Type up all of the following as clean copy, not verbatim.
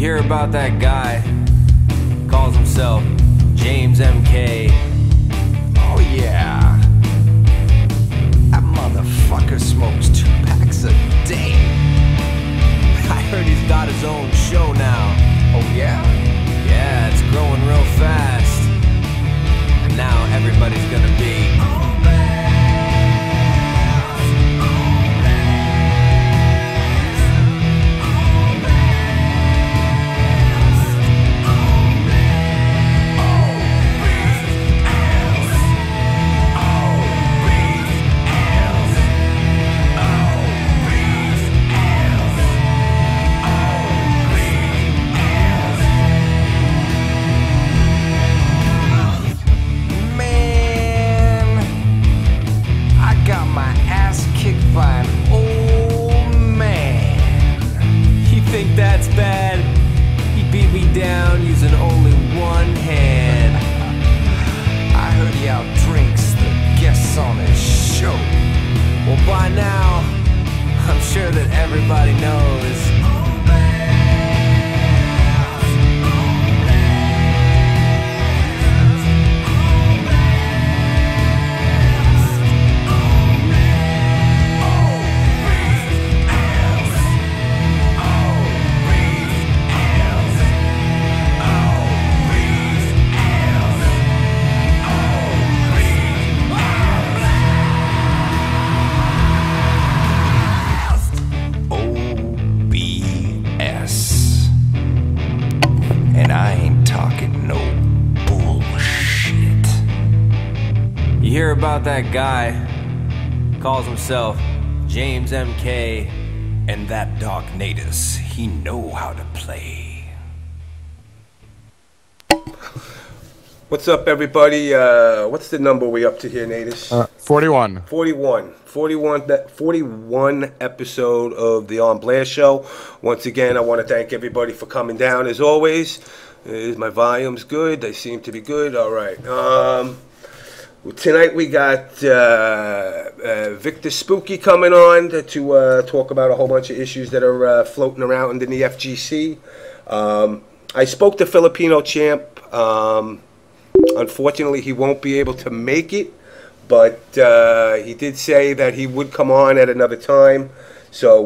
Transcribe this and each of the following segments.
hear about that guy, calls himself JamessMK. Oh yeah, that motherfucker smokes 2 packs a day. I heard he's got his own show now. Oh yeah? Yeah, it's growing real fast. And now everybody's gonna be that's bad. He beat me down using only one hand. I heard he outdrinks the guests on his show. Well, by now, I'm sure that everybody knows. And I ain't talking no bullshit. You hear about that guy, calls himself JamessMK. And that DarKNaTaS, he know how to play. What's up, everybody? What's the number we up to here, Natus? 41. 41 episode of the On Blair Show. Once again, I want to thank everybody for coming down, as always. Is my volumes good? They seem to be good. All right. Tonight we got Victor Spooky coming on to talk about a whole bunch of issues that are floating around in the FGC. I spoke to Filipino Champ. Unfortunately, he won't be able to make it, but he did say that he would come on at another time. So,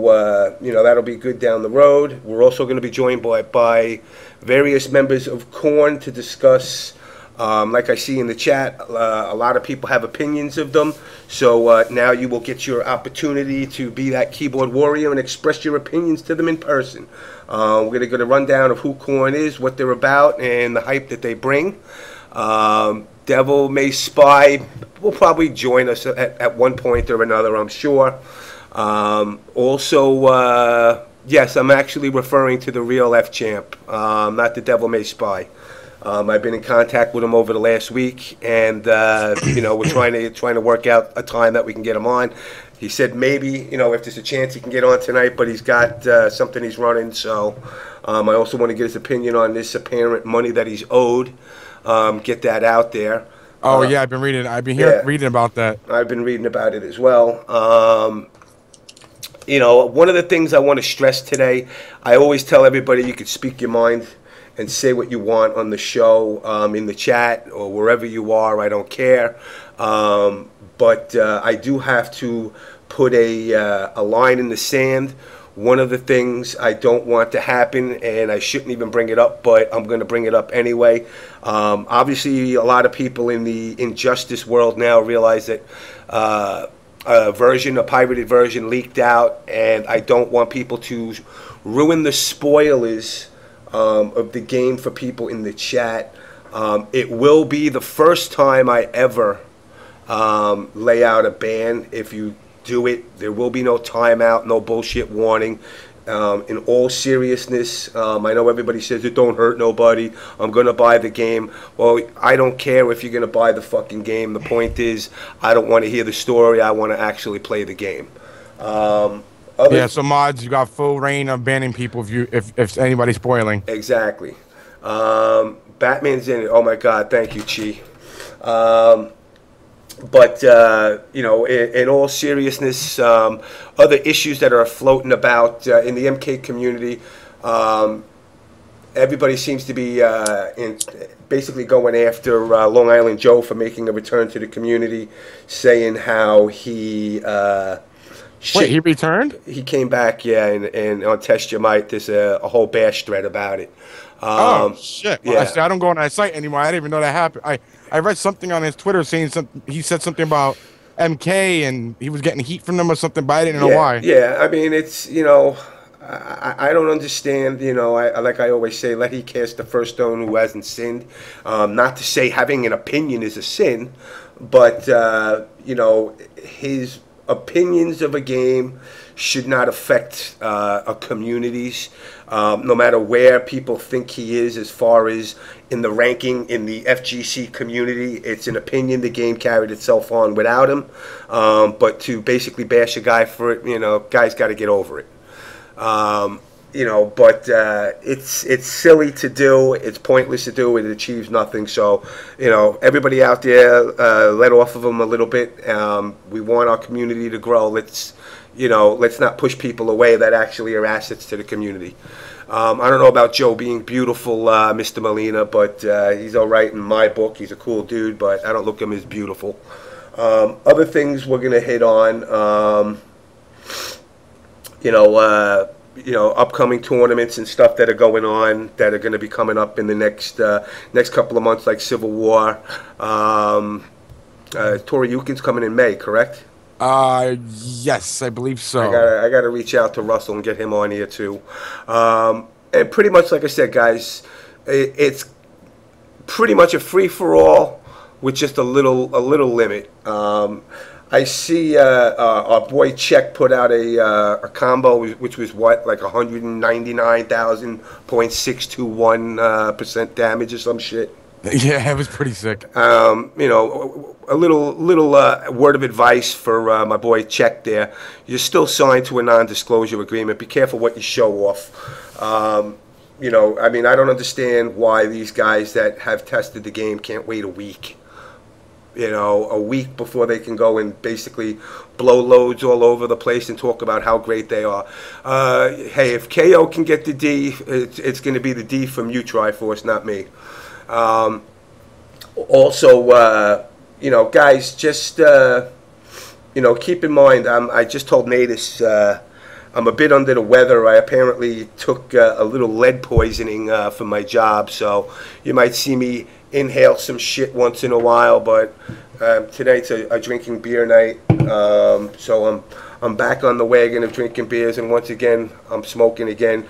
that'll be good down the road. We're also going to be joined by various members of Korn to discuss, like I see in the chat, a lot of people have opinions of them. So now you will get your opportunity to be that keyboard warrior and express your opinions to them in person. We're going to get a rundown of who Korn is, what they're about, and the hype that they bring. DevilMaySpy will probably join us at one point or another, I'm sure. Yes, I'm actually referring to the real F-Champ, not the DevilMaySpy. I've been in contact with him over the last week, and we're trying to work out a time that we can get him on. He said maybe, if there's a chance he can get on tonight, but he's got something he's running. So I also want to get his opinion on this apparent money that he's owed. Get that out there. Oh yeah, I've been reading reading about that. I've been reading about it as well. One of the things I want to stress today, I always tell everybody you can speak your mind and say what you want on the show, in the chat or wherever you are. I don't care. But I do have to put a line in the sand. One of the things I don't want to happen, and I shouldn't even bring it up, but I'm going to bring it up anyway. Obviously, a lot of people in the injustice world now realize that a pirated version leaked out, and I don't want people to ruin the spoilers of the game for people in the chat. It will be the first time I ever lay out a ban. If you do it, there will be no timeout, no bullshit warning. In all seriousness, I know everybody says it don't hurt nobody. I'm going to buy the game. Well, I don't care if you're going to buy the fucking game. The point is, I don't want to hear the story. I want to actually play the game. So mods, you got full reign of banning people if anybody's spoiling. Exactly. Batman's in it. Oh my God, thank you, Chi. But, in all seriousness, other issues that are floating about in the MK community, everybody seems to be basically going after Long Island Joe for making a return to the community, saying how he Wait, he returned? he came back, yeah, and on Test Your Might, there's a whole bash thread about it. Oh shit! Well, yeah. I don't go on that site anymore. I didn't even know that happened. I read something on his Twitter saying he said something about MK and he was getting heat from them or something, but I didn't know why. Yeah, I mean, it's, I don't understand, like I always say, let he cast the first stone who hasn't sinned. Not to say having an opinion is a sin, but, his opinions of a game should not affect a community's, no matter where people think he is as far as in the ranking in the FGC community. It's an opinion. The game carried itself on without him, but to basically bash a guy for it, guys got to get over it. But it's silly to do. It's pointless to do. It achieves nothing. So, everybody out there, let off of them a little bit. We want our community to grow. Let's not push people away that actually are assets to the community. I don't know about Joe being beautiful, Mr. Molina, but he's all right in my book. He's a cool dude, but I don't look at him as beautiful. Other things we're going to hit on, upcoming tournaments and stuff that are going on that are going to be coming up in the next couple of months, like Civil War. Toriyukin's coming in May, correct? Yes, I believe so. I gotta reach out to Russell and get him on here too. And pretty much, like I said, guys, it's pretty much a free for all with just a little limit. I see our boy Czech put out a combo which was like 199,000.621% damage or some shit. Yeah, it was pretty sick. A little word of advice for my boy Czech there. You're still signed to a non-disclosure agreement. Be careful what you show off. I don't understand why these guys that have tested the game can't wait a week. A week before they can go and basically blow loads all over the place and talk about how great they are. Hey, if KO can get the D, it's going to be the D from Wtih Force, not me. Guys, just, keep in mind, I just told Natus, I'm a bit under the weather. I apparently took a little lead poisoning for my job, so you might see me inhale some shit once in a while, but tonight's a drinking beer night, so I'm back on the wagon of drinking beers, and once again, I'm smoking again.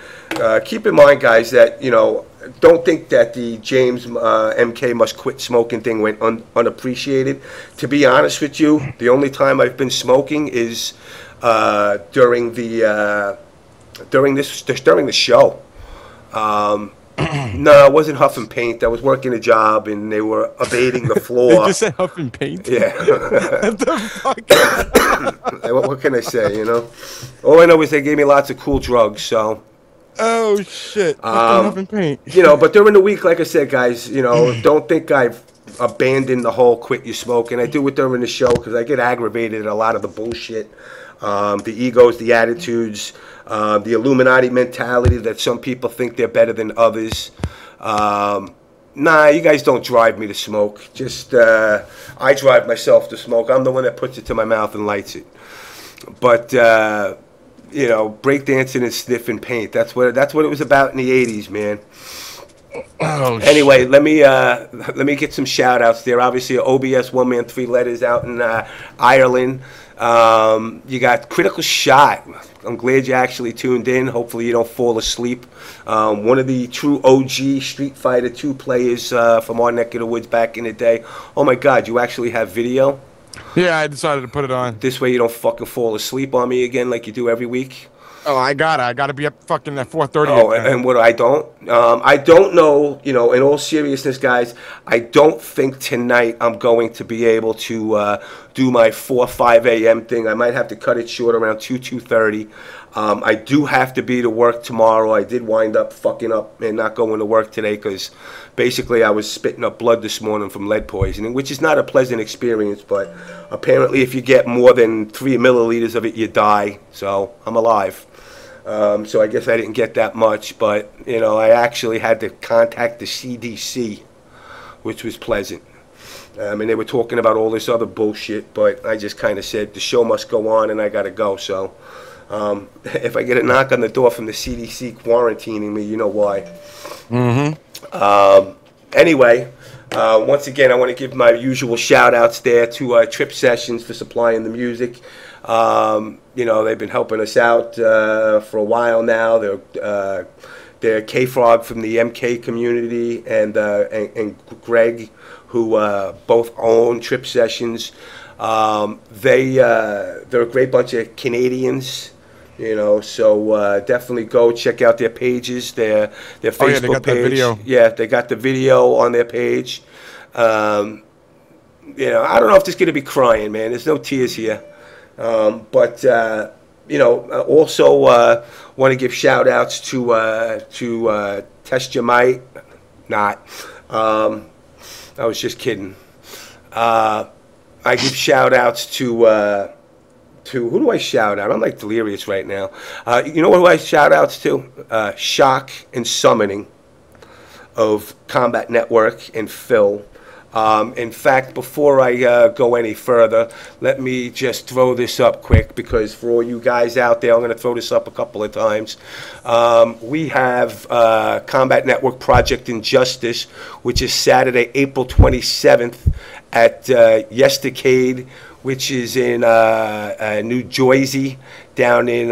Keep in mind, guys, that, don't think that the James MK must quit smoking thing went unappreciated. To be honest with you, the only time I've been smoking is during the show. No, it wasn't huffing paint. I was working a job, and they were abating the floor. They just said huffing paint? Yeah. What the fuck? What can I say, All I know is they gave me lots of cool drugs, so. Oh, shit. Huffing paint. But during the week, like I said, guys, don't think I've abandoned the whole quit your smoking. I do it during the show because I get aggravated at a lot of the bullshit. The egos, the attitudes, the Illuminati mentality that some people think they're better than others. Nah, you guys don't drive me to smoke. Just, I drive myself to smoke. I'm the one that puts it to my mouth and lights it. But, breakdancing and sniffing paint. That's what it was about in the 80s, man. Oh, anyway, shit. let me get some shout outs there. Obviously, OBS 1 Man 3 Letters out in Ireland. You got Critical Shot. I'm glad you actually tuned in. Hopefully you don't fall asleep. One of the true OG Street Fighter 2 players from our neck of the woods back in the day. Oh my God, you actually have video? Yeah, I decided to put it on. This way you don't fucking fall asleep on me again like you do every week. Oh, I gotta be up fucking at 4:30. Oh, and what I don't know, in all seriousness, guys, I don't think tonight I'm going to be able to do my 4-5 a.m. thing. I might have to cut it short around 2:30. I do have to be to work tomorrow. I did wind up fucking up and not going to work today because basically I was spitting up blood this morning from lead poisoning, which is not a pleasant experience, but apparently if you get more than 3 milliliters of it, you die. So I'm alive. So I guess I didn't get that much, but you know, I actually had to contact the CDC, which was pleasant. And they were talking about all this other bullshit, but I just kind of said the show must go on, and I got to go. So if I get a knock on the door from the CDC quarantining me, you know why. Anyway, once again, I want to give my usual shout-outs there to Trip Sessions for supplying the music. You know, they've been helping us out for a while now. They're K-Frog from the MK community and Greg, who both own Trip Sessions. They're a great bunch of Canadians. You know, so definitely go check out their pages, their Facebook they got page. that video. Yeah, they got the video on their page. You know, I don't know if there's going to be crying, man. There's no tears here. But you know, also want to give shout outs to Test Your Might. Not. I was just kidding. I give shout outs to who do I shout out? I'm like delirious right now. You know who I shout outs to? Shock and Summoning of Combat Network and Phil. In fact, before I go any further, let me just throw this up quick, because for all you guys out there, I'm going to throw this up a couple of times. We have Combat Network Project Injustice, which is Saturday, April 27th at Wtih, which is in New Jersey, down in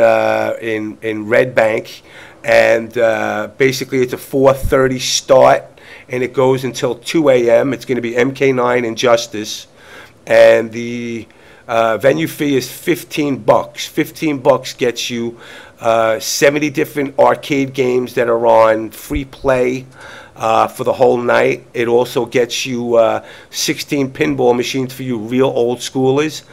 Red Bank, and basically it's a 4:30 start, and it goes until 2 a.m. It's going to be MK9 Injustice, and the venue fee is $15. $15 gets you 70 different arcade games that are on free play for the whole night. It also gets you 16 pinball machines for you real old schoolers.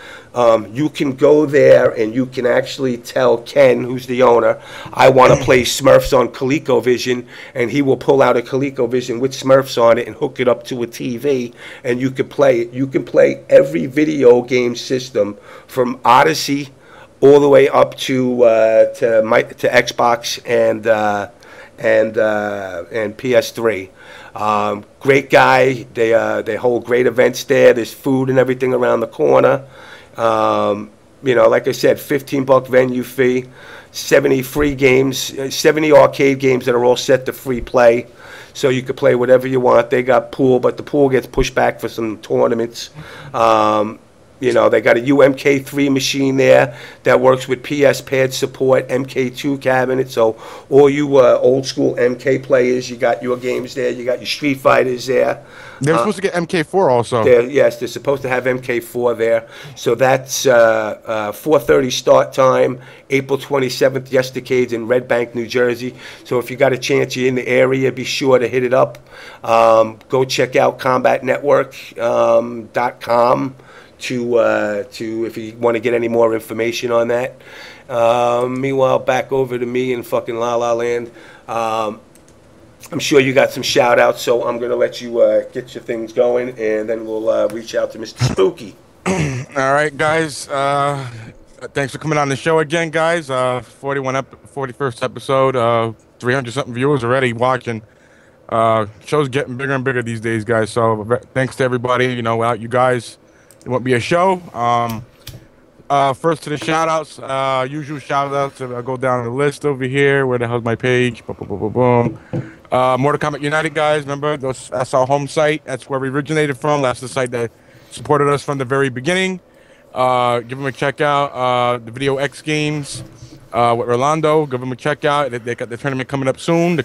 You can go there and you can actually tell Ken, who's the owner, I want to play Smurfs on ColecoVision, and he will pull out a ColecoVision with Smurfs on it and hook it up to a TV, and you can play it. You can play every video game system from Odyssey all the way up to Xbox and PS3. Great guy. They hold great events there. There's food and everything around the corner. You know, like I said, $15 venue fee, 70 free games, 70 arcade games that are all set to free play. So you could play whatever you want. They got pool, but the pool gets pushed back for some tournaments. You know, they got a UMK3 machine there that works with PS pad support, MK2 cabinet. So all you old school MK players, you got your games there. You got your Street Fighters there. They're supposed to get MK4 also. Yes, they're supposed to have MK4 there. So that's 4:30 start time, April 27th, Wtih in Red Bank, New Jersey. So if you got a chance, you're in the area, be sure to hit it up. Go check out combatnetwork.com. To if you want to get any more information on that. Meanwhile, back over to me in fucking La La Land. I'm sure you got some shout outs, so I'm going to let you get your things going, and then we'll reach out to Mr. Spooky. All right, guys. Thanks for coming on the show again, guys. 41st episode, 300-something viewers already watching. Show's getting bigger and bigger these days, guys. So thanks to everybody. You know, without you guys, it won't be a show. First to the shout-outs. Usual shout-outs. I'll go down the list over here. Where the hell's my page? Boom, boom, boom, boom, boom. Mortal Kombat United, guys. Remember, that's our home site. That's where we originated from. That's the site that supported us from the very beginning. Give them a check out. The Video X Games with Rolando. Give them a check out. They got the tournament coming up soon. The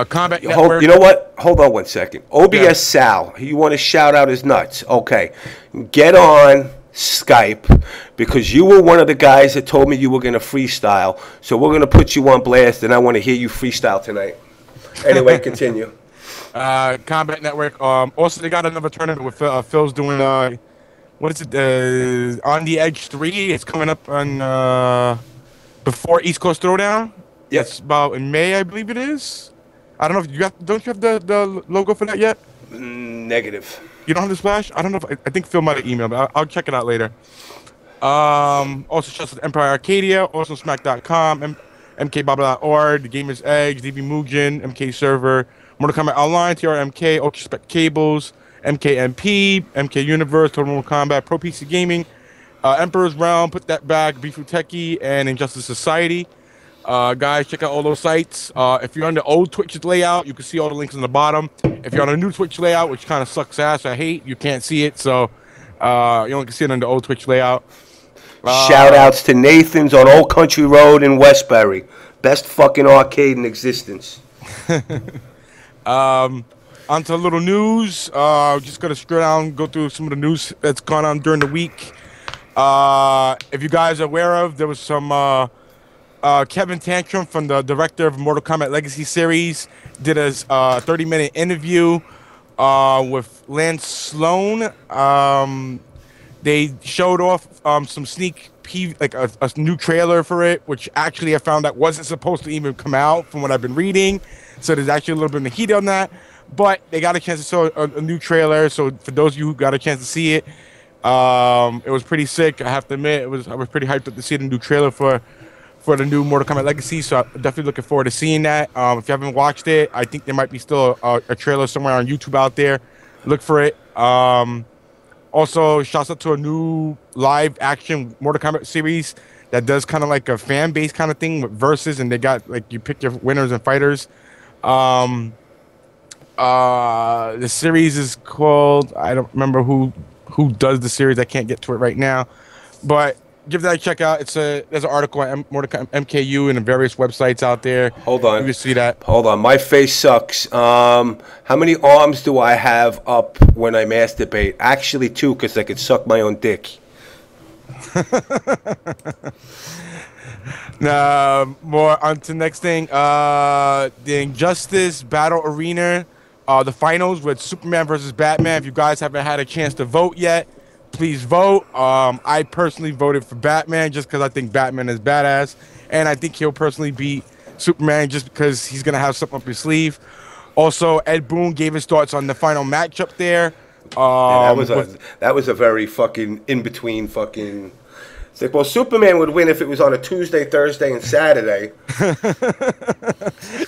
Combat Network. You know what? Hold on one second. OBS Sal, you want to shout out his nuts. Okay. Get on Skype, because you were one of the guys that told me you were going to freestyle. So we're going to put you on blast, and I want to hear you freestyle tonight. Anyway, continue. Combat Network. Also, they got another tournament with Phil's doing, what is it? On the Edge 3. It's coming up on before East Coast Throwdown. Yes. It's about in May, I believe it is. I don't know if you got. Don't you have the logo for that yet? Negative. You don't have the splash? I don't know. I think Phil might have emailed me. I'll check it out later. Also, shouts to Empire Arcadia, also Smack.com, and mkbaba.org, The Gamer's Edge, DB Mugen, MK Server, Mortal Kombat Online, TRMK, Ultra Spec Cables, MKMP, MK Universe, Total Mortal Kombat, Pro PC Gaming, Emperor's Realm, Put That Back, Wtih, and Injustice Society. Guys, check out all those sites. If you're on the old Twitch layout, you can see all the links on the bottom. If you're on a new Twitch layout, which kind of sucks ass, I hate, you can't see it, so you only can see it on the old Twitch layout. Shoutouts to Nathan's on Old Country Road in Westbury. Best fucking arcade in existence. Onto a little news. Just gonna scroll down, go through some of the news that's gone on during the week. If you guys are aware of, there was some Kevin Tantrum from the director of Mortal Kombat Legacy series did a 30-minute interview with Lance Sloan. They showed off some sneak like a new trailer for it, which actually I found that wasn't supposed to even come out from what I've been reading. So there's actually a little bit of heat on that. But they got a chance to show a new trailer. So for those of you who got a chance to see it, it was pretty sick. I have to admit, I was pretty hyped up to see the new trailer for the new Mortal Kombat Legacy. So I'm definitely looking forward to seeing that. If you haven't watched it, I think there might be still a trailer somewhere on YouTube out there. Look for it. Also, shouts out to a new live action Mortal Kombat series that does kind of like a fan base kind of thing with verses, and they got like you pick your winners and fighters. The series is called, I don't remember who does the series. I can't get to it right now, but give that a check out. There's an article on Mortal Kombat MKU and the various websites out there. Hold on. You can see that. Hold on. My face sucks. How many arms do I have up when I masturbate? Actually, 2, because I could suck my own dick. More on to the next thing. The Injustice Battle Arena, the finals with Superman versus Batman. If you guys haven't had a chance to vote yet, please vote. I personally voted for Batman just because I think Batman is badass, and I think he'll personally beat Superman just because he's gonna have something up his sleeve. Also, Ed Boon gave his thoughts on the final matchup there. That was a very fucking in between fucking. It's like, well, Superman would win if it was on a Tuesday, Thursday, and Saturday.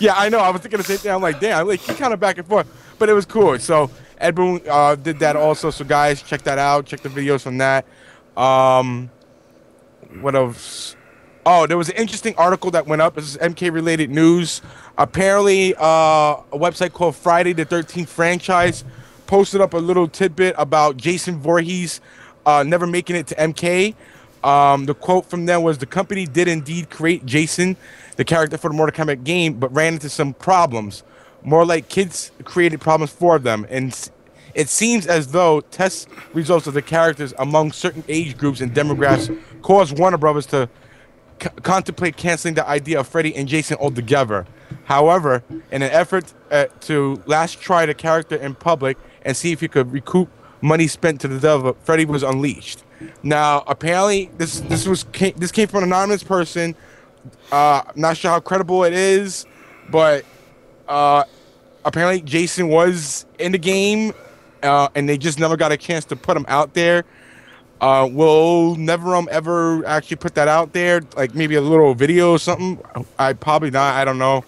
Yeah, I know. I was thinking the same thing. I'm like, damn, like he kind of back and forth, but it was cool. So Ed Boon did that also. So guys, check that out. Check the videos from that. What else? Oh, there was an interesting article that went up. This is MK related news. Apparently, a website called Friday the 13th Franchise posted up a little tidbit about Jason Voorhees never making it to MK. The quote from them was, the company did indeed create Jason, the character for the Mortal Kombat game, but ran into some problems. More like kids created problems for them. And it seems as though test results of the characters among certain age groups and demographics caused Warner Brothers to contemplate canceling the idea of Freddy and Jason altogether. However, in an effort to last try the character in public and see if he could recoup money spent to the devil, Freddy was unleashed. Now, apparently, this came from an anonymous person. Not sure how credible it is, but apparently Jason was in the game, and they just never got a chance to put him out there. Will NetherRealm ever actually put that out there? Like maybe a little video or something? I probably not. I don't know.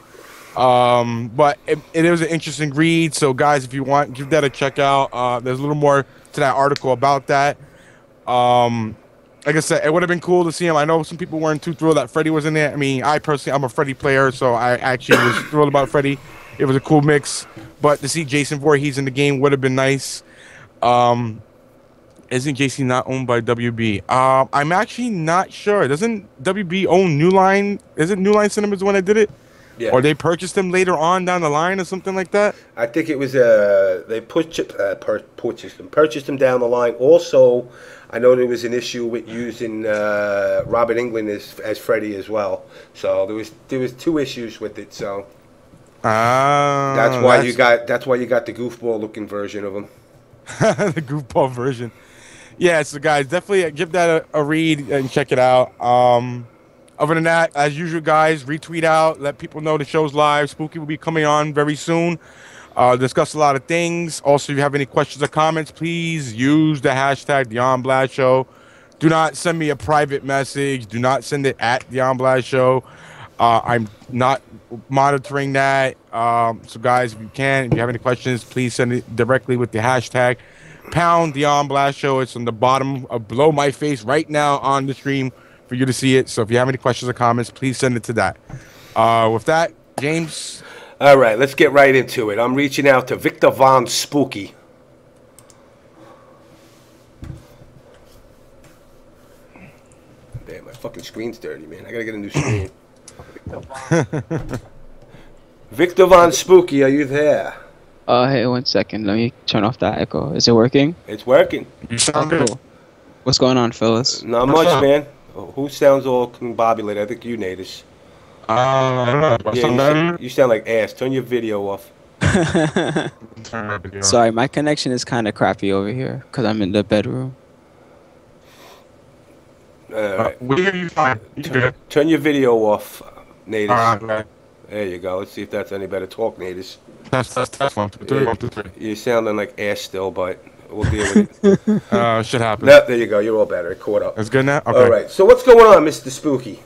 But it was an interesting read. So guys, if you want, give that a check out. There's a little more to that article about that. Like I said, it would have been cool to see him. I know some people weren't too thrilled that Freddy was in there. I mean, I personally, I'm a Freddy player, so I actually was thrilled about Freddy. It was a cool mix. But to see Jason Voorhees in the game would have been nice. Isn't JC not owned by WB? I'm actually not sure. Doesn't WB own New Line? Isn't New Line Cinemas the one that did it? Yeah. Or they purchased them later on down the line or something like that? I think it was they purchased them down the line. Also, I know there was an issue with using Robert Englund as Freddy as well. So there was 2 issues with it. So that's why you got the goofball looking version of him. The goofball version. Yeah, so guys, definitely give that a read and check it out. Other than that, as usual, guys, retweet out, let people know the show's live. Spooky will be coming on very soon. Discuss a lot of things. Also, if you have any questions or comments, please use the hashtag DeonBladShow. Do not send me a private message. Do not send it at DeonBladShow. I'm not monitoring that. So guys, if you have any questions, please send it directly with the hashtag pound the On Blast Show. It's on the bottom below my face right now on the stream for you to see it. So if you have any questions or comments, please send it to that. With that, James. All right, let's get right into it. I'm reaching out to Victor Von Spooky. Damn, my fucking screen's dirty, man. I gotta get a new screen. Victor Von Spooky, are you there? Hey, 1 second. Let me turn off that echo. Is it working? It's working. You sound good. Cool. What's going on, Phyllis? Not much, man. Who sounds all combobulated? I think you, Natus. I don't know. Yeah, you sound like ass. Turn your video off. Sorry, my connection is kind of crappy over here because I'm in the bedroom. Right. We hear you fine. You good. Turn your video off, Natus. Right. There you go. Let's see if that's any better. Talk, Natus. Test 1, 2, 3, 1, 2, 3. You're sounding like ass still, but we'll deal with it. Shit happens. No, there you go. You're all better. It caught up. That's good now? Okay. All right. So what's going on, Mr. Spooky?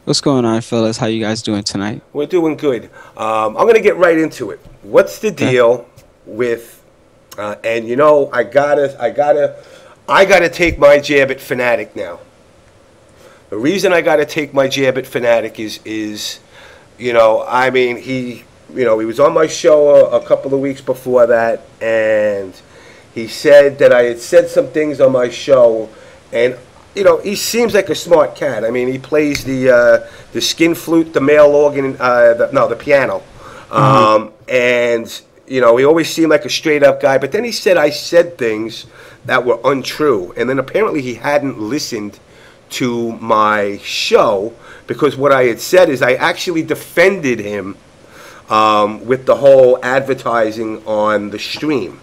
What's going on, Phyllis? How you guys doing tonight? We're doing good. I'm going to get right into it. What's the deal with, and you know, I gotta take my jab at Fanatic now. The reason I gotta take my jab at Fanatic is, you know, I mean, he was on my show a couple of weeks before that, and he said that I had said some things on my show, and you know, he seems like a smart cat. I mean, he plays the skin flute, the male organ, the piano. And, you know, he always seemed like a straight-up guy. But then he said I said things that were untrue. And then apparently he hadn't listened to my show, because what I had said is I actually defended him with the whole advertising on the stream.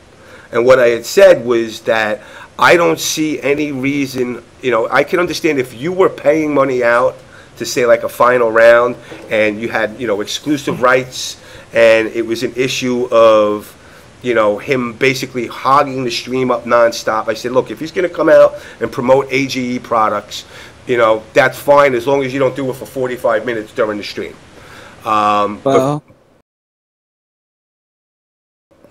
And what I had said was that I don't see any reason, you know, I can understand if you were paying money out to say like a final round and you had, you know, exclusive rights, and it was an issue of, you know, him basically hogging the stream up nonstop. I said, look, if he's going to come out and promote AGE products, you know, that's fine as long as you don't do it for 45 minutes during the stream. Well,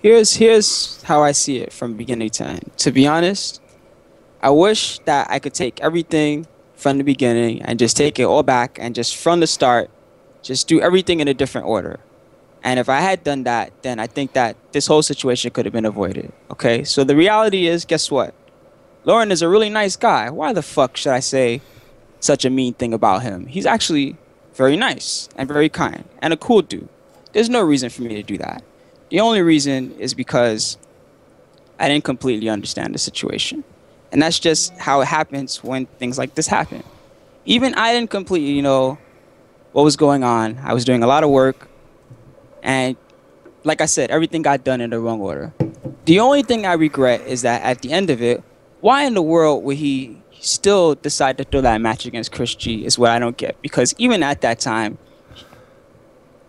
here's how I see it from beginning to end. To be honest, I wish that I could take everything from the beginning and just take it all back and just from the start, just do everything in a different order. And if I had done that, then I think that this whole situation could have been avoided. Okay, so the reality is, guess what? Lauren is a really nice guy. Why the fuck should I say such a mean thing about him? He's actually very nice and very kind and a cool dude. There's no reason for me to do that. The only reason is because I didn't completely understand the situation. And that's just how it happens when things like this happen. Even I didn't completely know what was going on. I was doing a lot of work. And like I said, everything got done in the wrong order. The only thing I regret is that at the end of it, why in the world would he still decide to throw that match against Chris G is what I don't get. Because even at that time,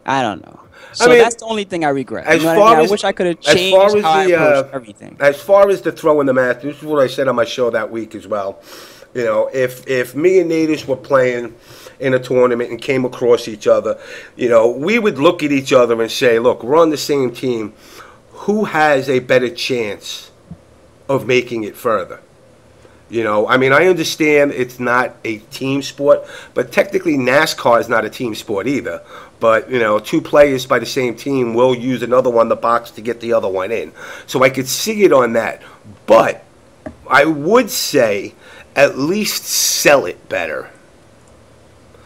I don't know. So I mean, that's the only thing I regret. You know what I mean? I wish I could have changed how I approached everything. As far as the throw in the match, this is what I said on my show that week as well. You know, if me and Natus were playing in a tournament and came across each other, you know, we would look at each other and say, look, we're on the same team. Who has a better chance of making it further? You know, I mean, I understand it's not a team sport, but technically NASCAR is not a team sport either. But, you know, two players by the same team will use another one, the box, to get the other one in. So I could see it on that. But I would say at least sell it better.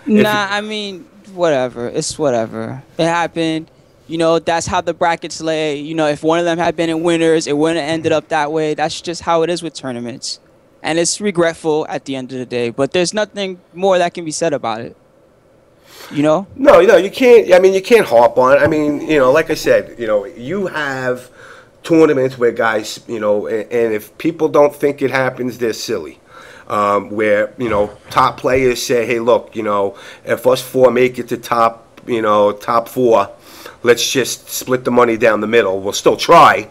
Nah, I mean, whatever. It's whatever. It happened. You know, that's how the brackets lay. You know, if one of them had been in winners, it wouldn't have ended up that way. That's just how it is with tournaments. And it's regretful at the end of the day. But there's nothing more that can be said about it. You know? No, you can't. I mean, you can't harp on it. I mean, you know, like I said, you know, you have tournaments where guys, you know, and if people don't think it happens, they're silly. Where, you know, top players say, hey, look, you know, if us four make it to top four, let's just split the money down the middle. We'll still try.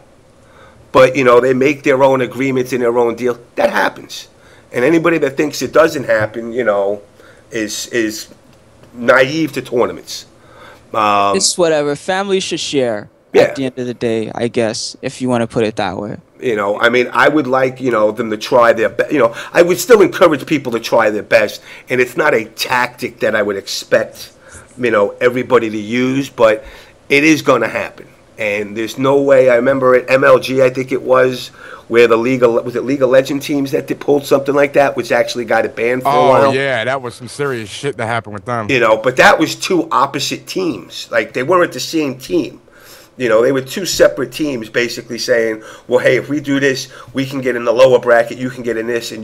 But, you know, they make their own agreements in their own deal. That happens. And anybody that thinks it doesn't happen, you know, is naive to tournaments. It's whatever. Families should share at the end of the day, I guess, if you want to put it that way. You know, I mean, I would like, you know, them to try their best. You know, I would still encourage people to try their best. And it's not a tactic that I would expect, you know, everybody to use, but it is going to happen. And there's no way. I remember at MLG, I think it was, where the League of Legend teams that pulled something like that, which actually got it banned for a while. Oh, yeah, that was some serious shit that happened with them. You know, but that was two opposite teams. Like, they weren't the same team. You know, they were two separate teams basically saying, well, hey, if we do this, we can get in the lower bracket, you can get in this, and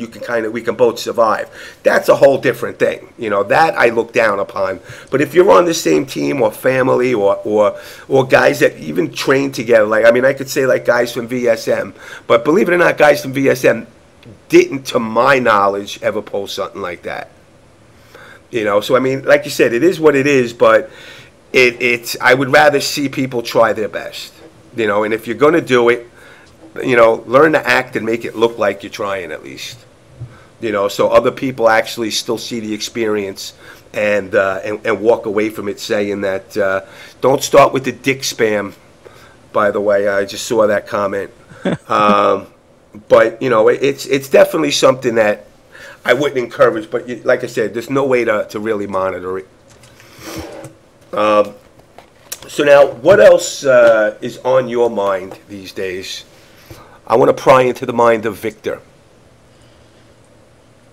we can both survive. That's a whole different thing. You know, that I look down upon. But if you're on the same team or family or guys that even train together, like, I mean, I could say like guys from VSM, but believe it or not, guys from VSM didn't, to my knowledge, ever post something like that. You know, so I mean, like you said, it is what it is, but it's I would rather see people try their best, you know, and if you're going to do it, you know, learn to act and make it look like you're trying at least, you know, so other people actually still see the experience and walk away from it saying that don't start with the dick spam, by the way. I just saw that comment. But, you know, it's definitely something that I wouldn't encourage, but like I said, there's no way to really monitor it. So now, what else is on your mind these days? I want to pry into the mind of Victor.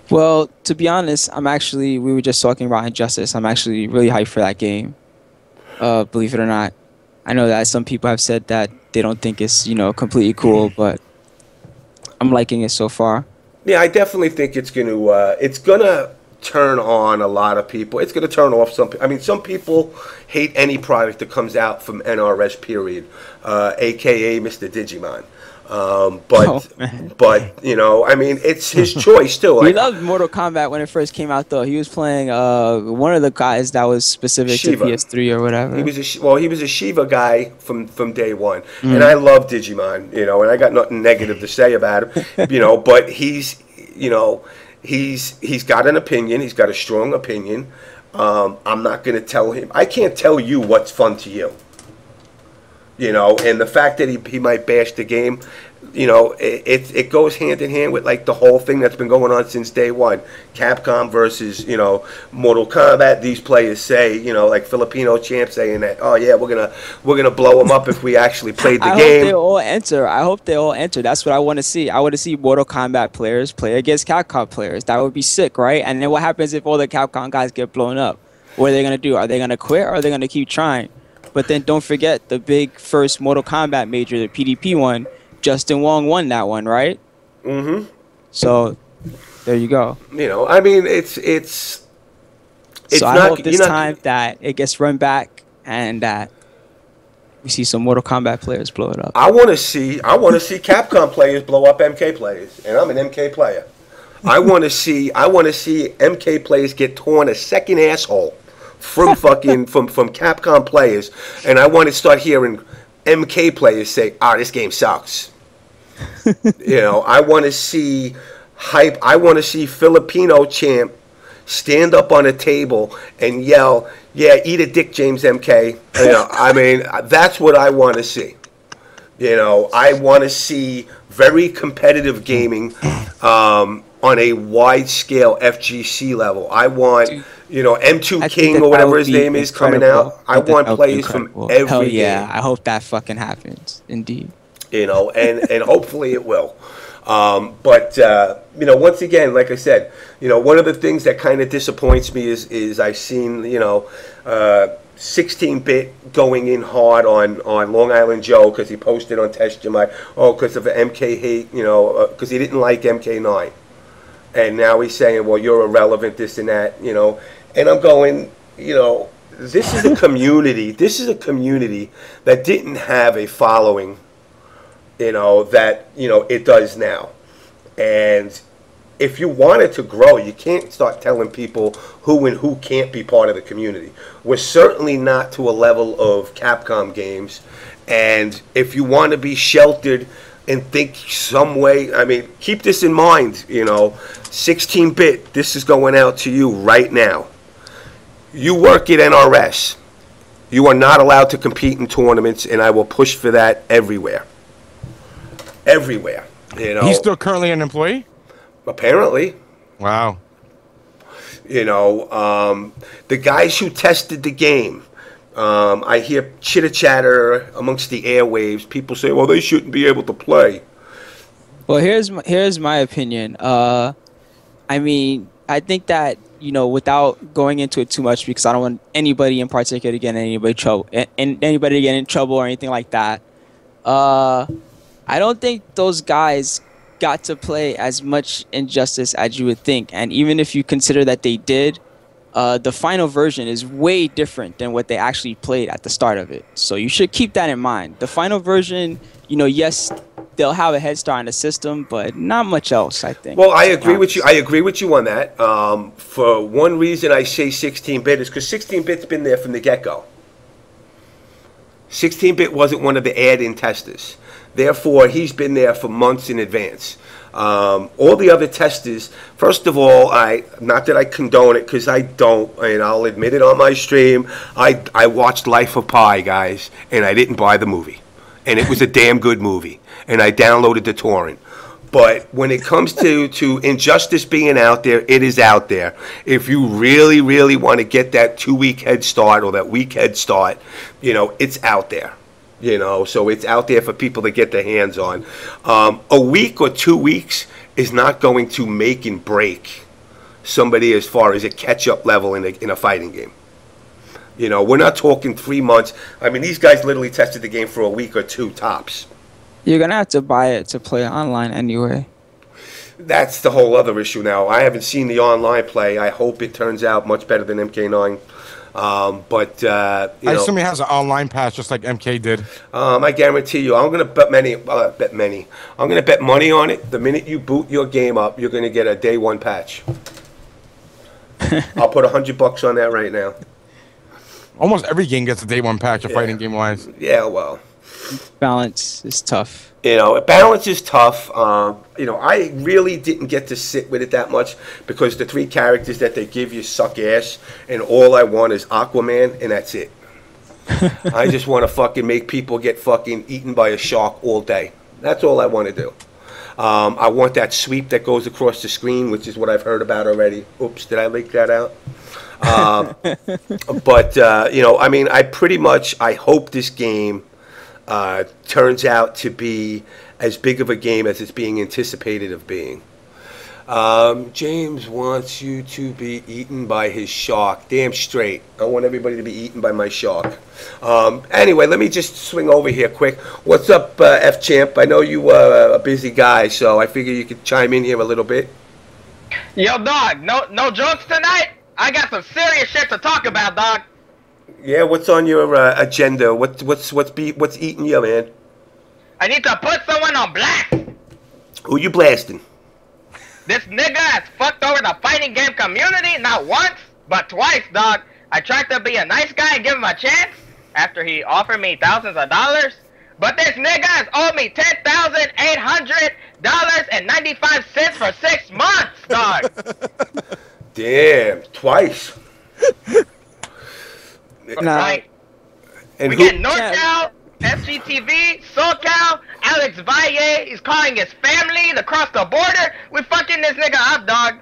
Well, to be honest, we were just talking about Injustice. I'm actually really hyped for that game. Believe it or not. I know that some people have said that they don't think it's, you know, completely cool, but I'm liking it so far. Yeah, I definitely think it's gonna turn on a lot of people. It's going to turn off some. I mean, some people hate any product that comes out from NRS, period, aka Mr. Digimon. But you know, I mean, it's his choice too. He loved Mortal Kombat when it first came out, though. He was playing one of the guys that was specific Shiva. to PS3 or whatever. He was a Shiva guy from day one, and I love Digimon. You know, and I got nothing negative to say about him. You know, but he's, you know, he's got an opinion. He's got a strong opinion. I'm not going to tell him. I can't tell you what's fun to you. You know, and the fact that he might bash the game, you know, it goes hand in hand with like the whole thing that's been going on since day one. Capcom versus, you know, Mortal Kombat. These players say, you know, like Filipino champ saying that, oh yeah, we're gonna blow them up if we actually played the game. I hope they all enter. That's what I want to see. I want to see Mortal Kombat players play against Capcom players. That would be sick, right? And then what happens if all the Capcom guys get blown up? What are they gonna do? Are they gonna quit or are they gonna keep trying? But then don't forget the big first Mortal Kombat major, the PDP one. Justin Wong won that one, right? Mm-hmm. So there you go. You know, I mean, it's so I hope this time that it gets run back and that we see some Mortal Kombat players blow it up. I want to see Capcom players blow up MK players, and I'm an MK player. I want to see MK players get torn a second asshole from fucking from Capcom players, and I want to start hearing MK players say, this game sucks. You know, I want to see hype. I want to see Filipino champ stand up on a table and yell, yeah, eat a dick, JamessMK. You know, I mean, that's what I want to see. You know, I want to see very competitive gaming on a wide scale FGC level. I want, you know, M2 King or whatever his name is coming out. I want players from every Hell yeah, game. I hope that fucking happens. Indeed. You know, and hopefully it will. But you know, once again, like I said, you know, one of the things that kind of disappoints me is I've seen, you know, 16-bit going in hard on Long Island Joe because he posted on Test Jam, because of MK hate, you know, because he didn't like MK9. And now he's saying, well, you're irrelevant, this and that, you know. And I'm going, you know, this is a community. This is a community that didn't have a following, you know, that, you know, it does now. And if you want it to grow, you can't start telling people who and who can't be part of the community. We're certainly not to a level of Capcom games. And if you want to be sheltered and think some way, I mean, keep this in mind, you know, 16-bit, this is going out to you right now. You work at NRS. You are not allowed to compete in tournaments, and I will push for that everywhere. Everywhere. You know. He's still currently an employee? Apparently. Wow. You know, the guys who tested the game, I hear chitter-chatter amongst the airwaves. People say, well, they shouldn't be able to play. Well, here's my opinion. I mean, I think that, you know, without going into it too much, because I don't want anybody in particular to get anybody in trouble or anything like that. I don't think those guys got to play as much Injustice as you would think, and even if you consider that they did, the final version is way different than what they actually played at the start of it. So you should keep that in mind. The final version, you know, yes, they'll have a head start on the system, but not much else, I think. Well, I agree with you. I agree with you on that. For one reason I say 16-bit is because 16-bit's been there from the get-go. 16-bit wasn't one of the add-in testers. Therefore, he's been there for months in advance. All the other testers, first of all, not that I condone it, because I don't, and I'll admit it on my stream, I watched Life of Pi, guys, and I didn't buy the movie. And it was a damn good movie. And I downloaded the torrent. But when it comes to Injustice being out there, it is out there. If you really, really want to get that 2-week head start or that week head start, you know, it's out there. You know, so it's out there for people to get their hands on. A week or 2 weeks is not going to make and break somebody as far as a catch-up level in a fighting game. You know, we're not talking 3 months. I mean, these guys literally tested the game for a week or two tops. You're going to have to buy it to play online anyway. That's the whole other issue now. I haven't seen the online play. I hope it turns out much better than MK9. But I assume he has an online pass just like MK did. I guarantee you, I'm going to bet many. I'm going to bet money on it. The minute you boot your game up, you're going to get a day one patch. I'll put $100 on that right now. Almost every game gets a day one patch, fighting game wise. Yeah, well, balance is tough. You know, balance is tough. You know, I really didn't get to sit with it that much because the 3 characters that they give you suck ass, and all I want is Aquaman, and that's it. I just want to fucking make people get fucking eaten by a shark all day. That's all I want to do. I want that sweep that goes across the screen, which is what I've heard about already. Oops, did I leak that out? But, you know, I mean, I hope this game turns out to be as big of a game as it's being anticipated of being. James wants you to be eaten by his shark. Damn straight. I want everybody to be eaten by my shark. Anyway, let me just swing over here quick. What's up, F-Champ? I know you a busy guy, so I figure you could chime in here a little bit. Yo, dog, no jokes tonight? I got some serious shit to talk about, dog. Yeah, what's on your agenda? What's eating you, man? I need to put someone on blast. Who you blasting? This nigga has fucked over the fighting game community not once, but twice, dog. I tried to be a nice guy and give him a chance after he offered me thousands of dollars. But this nigga has owed me $10,800.95 for 6 months, dog. Damn, twice. Right. And we get NorCal, FGTV, SoCal, Alex Valle, he's calling his family to cross the border. We fucking this nigga up, dog.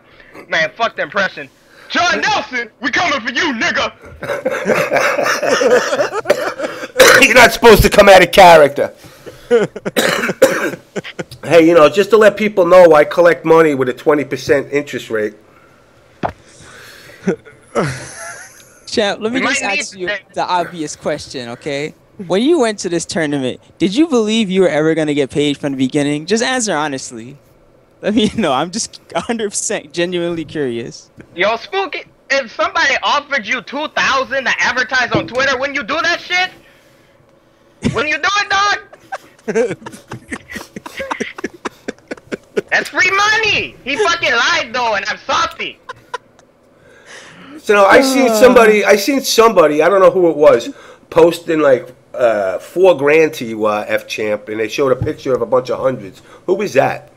Man, fuck the impression. John Nelson, we coming for you, nigga. You're not supposed to come out of character. Hey, you know, just to let people know, I collect money with a 20% interest rate. Champ, let me just ask you the obvious question, okay? When you went to this tournament, did you believe you were ever going to get paid from the beginning? Just answer honestly. Let me know. I'm just 100% genuinely curious. Yo, Spooky, if somebody offered you $2,000 to advertise on Twitter, wouldn't you do that shit? Wouldn't you do it, dog? That's free money. He fucking lied though, and I'm salty. So I seen somebody, I don't know who it was, posting like $4 grand to you, F-Champ, and they showed a picture of a bunch of hundreds. Who was that?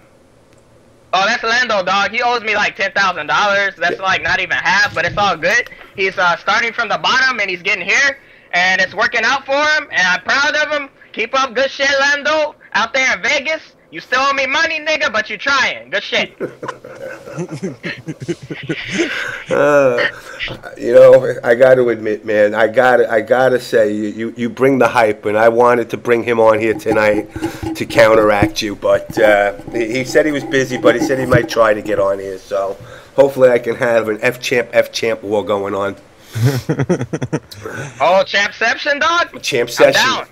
Oh, that's Lando, dog. He owes me like $10,000. That's like not even half, but it's all good. He's starting from the bottom and he's getting here, and it's working out for him. And I'm proud of him. Keep up good shit, Lando. Out there in Vegas, you still owe me money, nigga, but you trying. Good shit. You know, I got to admit, man, I gotta say, you bring the hype, and I wanted to bring him on here tonight to counteract you, but he said he was busy, but he said he might try to get on here, so hopefully I can have an F-champ war going on. Oh, champception, dog? Champ session.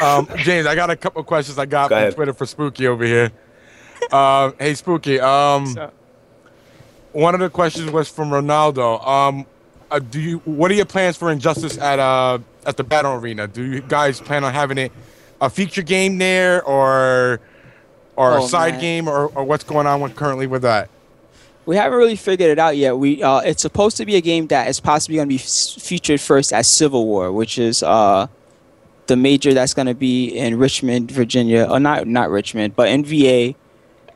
I'm down. James, I got a couple of questions I got Go from ahead. Twitter for Spooky over here. Hey, Spooky. One of the questions was from Ronaldo. What are your plans for Injustice at the Battle Arena? Do you guys plan on having a feature game there, or a side game, or what's going on currently with that? We haven't really figured it out yet. It's supposed to be a game that is possibly going to be featured first at Civil War, which is the major that's going to be in Richmond, Virginia, or not Richmond, but in VA,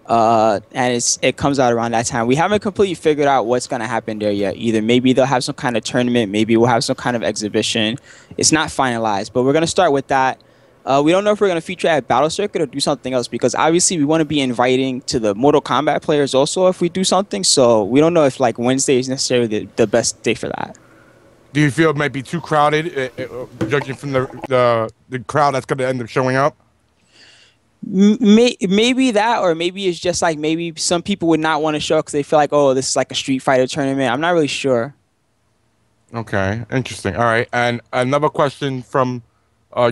and it comes out around that time. We haven't completely figured out what's going to happen there yet either. Maybe they'll have some kind of tournament. Maybe we'll have some kind of exhibition. It's not finalized, but we're going to start with that. We don't know if we're going to feature at Battle Circuit or do something else, because obviously we want to be inviting to the Mortal Kombat players also if we do something. So we don't know if like Wednesday is necessarily the best day for that. Do you feel it might be too crowded, judging from the crowd that's going to end up showing up? Maybe that, or maybe it's just like maybe some people would not want to show because they feel like, oh, this is like a Street Fighter tournament. I'm not really sure. Okay, interesting. All right, and another question from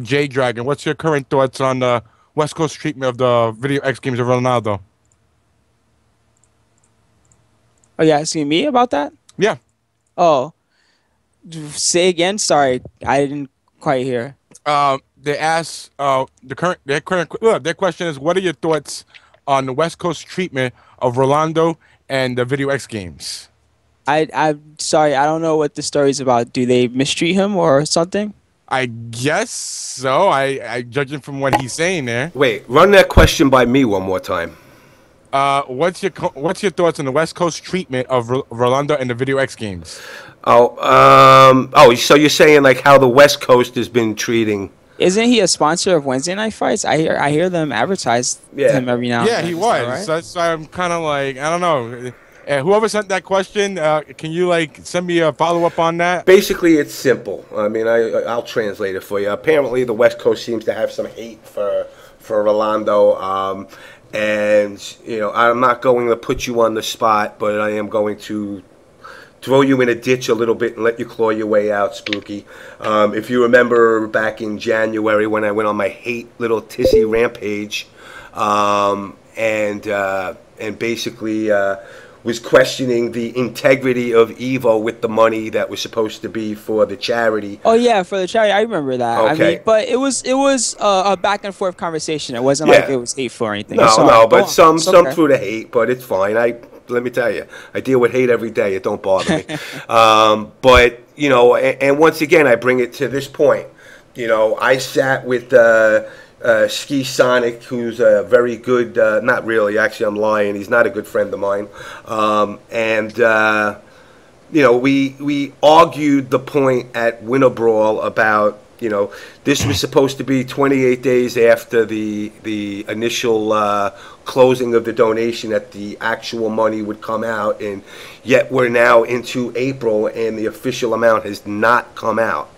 J Dragon. What's your current thoughts on the West Coast treatment of the Video X games of Rolando? Oh, yeah, asking me about that? Yeah. Oh, say again. Sorry, I didn't quite hear. They asked their question is, what are your thoughts on the West Coast treatment of Rolando and the Video X games? I'm sorry, I don't know what the story's about. Do they mistreat him or something? I guess so. I judging from what he's saying there. Wait, run that question by me one more time. What's your thoughts on the West Coast treatment of Rolando and the Video X games? So you're saying like how the West Coast has been treating? Isn't he a sponsor of Wednesday Night Fights? I hear them advertise him every now and then. Yeah, he was. Right? That's why I'm kind of like, I don't know. Whoever sent that question, can you like send me a follow-up on that? Basically, it's simple. I mean, I'll translate it for you. Apparently, the West Coast seems to have some hate for Rolando, and you know, I'm not going to put you on the spot, but I am going to throw you in a ditch a little bit and let you claw your way out, Spooky. If you remember back in January when I went on my hate little tissy rampage, and basically was questioning the integrity of Evo with the money that was supposed to be for the charity. Oh yeah, for the charity, I remember that. Okay. I mean, but it was a back and forth conversation. It wasn't like it was hateful or anything. No, but some threw the hate, but it's fine. Let me tell you, I deal with hate every day. It don't bother me. But you know, and once again, I bring it to this point. You know, I sat with Ski Sonic, who's a very good, not really, actually I'm lying, he's not a good friend of mine, you know, we argued the point at Winter Brawl about, you know, this was supposed to be 28 days after the initial closing of the donation that the actual money would come out, and yet we're now into April and the official amount has not come out.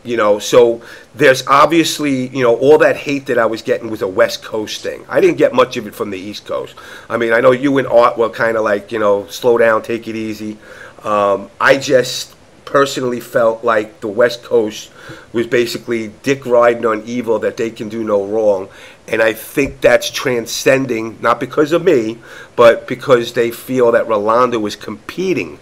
You know, so there's obviously, you know, all that hate that I was getting was a West Coast thing. I didn't get much of it from the East Coast. I mean, I know you and Art were kind of like, you know, slow down, take it easy. I just personally felt like the West Coast was basically dick riding on evil, that they can do no wrong. And I think that's transcending, not because of me, but because they feel that Rolando is competing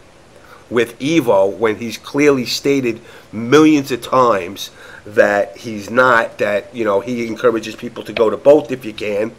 with Evo when he's clearly stated millions of times that he's not, that, you know, he encourages people to go to both if you can.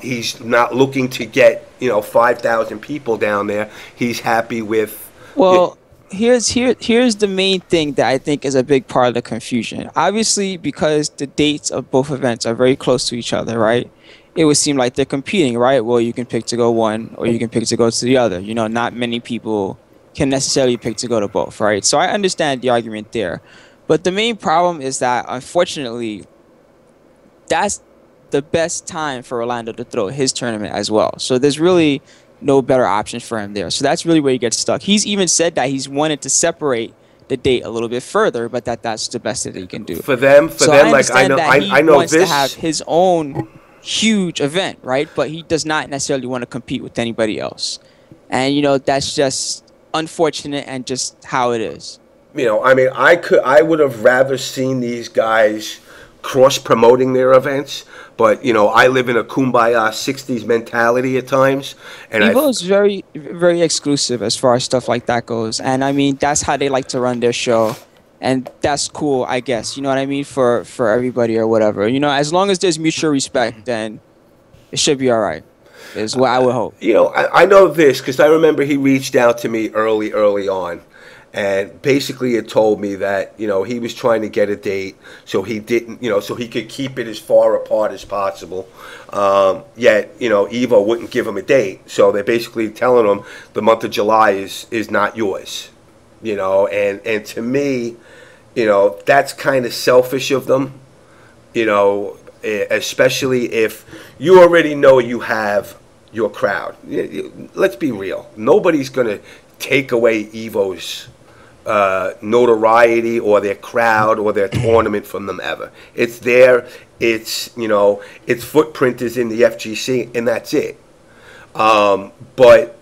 He's not looking to get, you know, 5,000 people down there. He's happy with... Well, here's the main thing that I think is a big part of the confusion. Obviously, because the dates of both events are very close to each other, right? it would seem like they're competing, right? Well, you can pick to go one or you can pick to go to the other. You know, not many people can necessarily pick to go to both, right? So I understand the argument there. But the main problem is that, unfortunately, that's the best time for Rolando to throw his tournament as well. So there's really no better options for him there. So that's really where he gets stuck. He's even said that he's wanted to separate the date a little bit further, but that's the best that he can do. For them, like I know wants this. to have his own huge event, right? But he does not necessarily want to compete with anybody else. And, you know, that's just unfortunate and just how it is. You know, I mean, I would have rather seen these guys cross-promoting their events, but, you know, I live in a kumbaya 60s mentality at times. And Evo is very, very exclusive as far as stuff like that goes. And, I mean, that's how they like to run their show. And that's cool, I guess. You know what I mean? For everybody or whatever. You know, as long as there's mutual respect, then it should be all right, is what I would hope. You know, I know this because I remember he reached out to me early on. And basically it told me that, you know, he was trying to get a date so he didn't, you know, so he could keep it as far apart as possible. Yet, you know, Evo wouldn't give him a date. So they're basically telling him the month of July is not yours, you know. And to me, you know, that's kind of selfish of them, you know, especially if you already know you have your crowd. Let's be real. Nobody's going to take away Evo's notoriety or their crowd or their tournament from them ever. It's there. It's, you know, its footprint is in the FGC, and that's it. But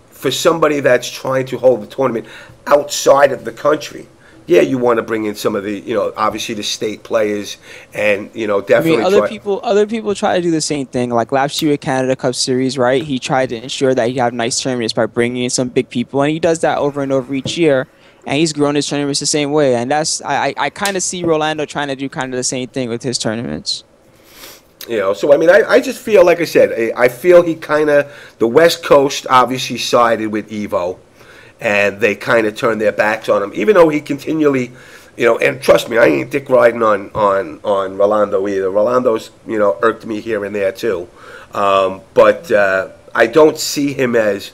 for somebody that's trying to hold the tournament outside of the country, yeah, you want to bring in some of the, you know, obviously the state players, and, you know, definitely. I mean, other people try to do the same thing. Like last year at Canada Cup Series, right? He tried to ensure that he have nice tournaments by bringing in some big people, and he does that over and over each year. And he's grown his tournaments the same way. And that's I kind of see Rolando trying to do kind of the same thing with his tournaments. You know, so I mean, I just feel, like I said, I feel he kind of, the West Coast obviously sided with Evo, and they kind of turned their backs on him, even though he continually, you know, and trust me, I ain't dick riding on Rolando either. Rolando's, you know, irked me here and there too. But I don't see him as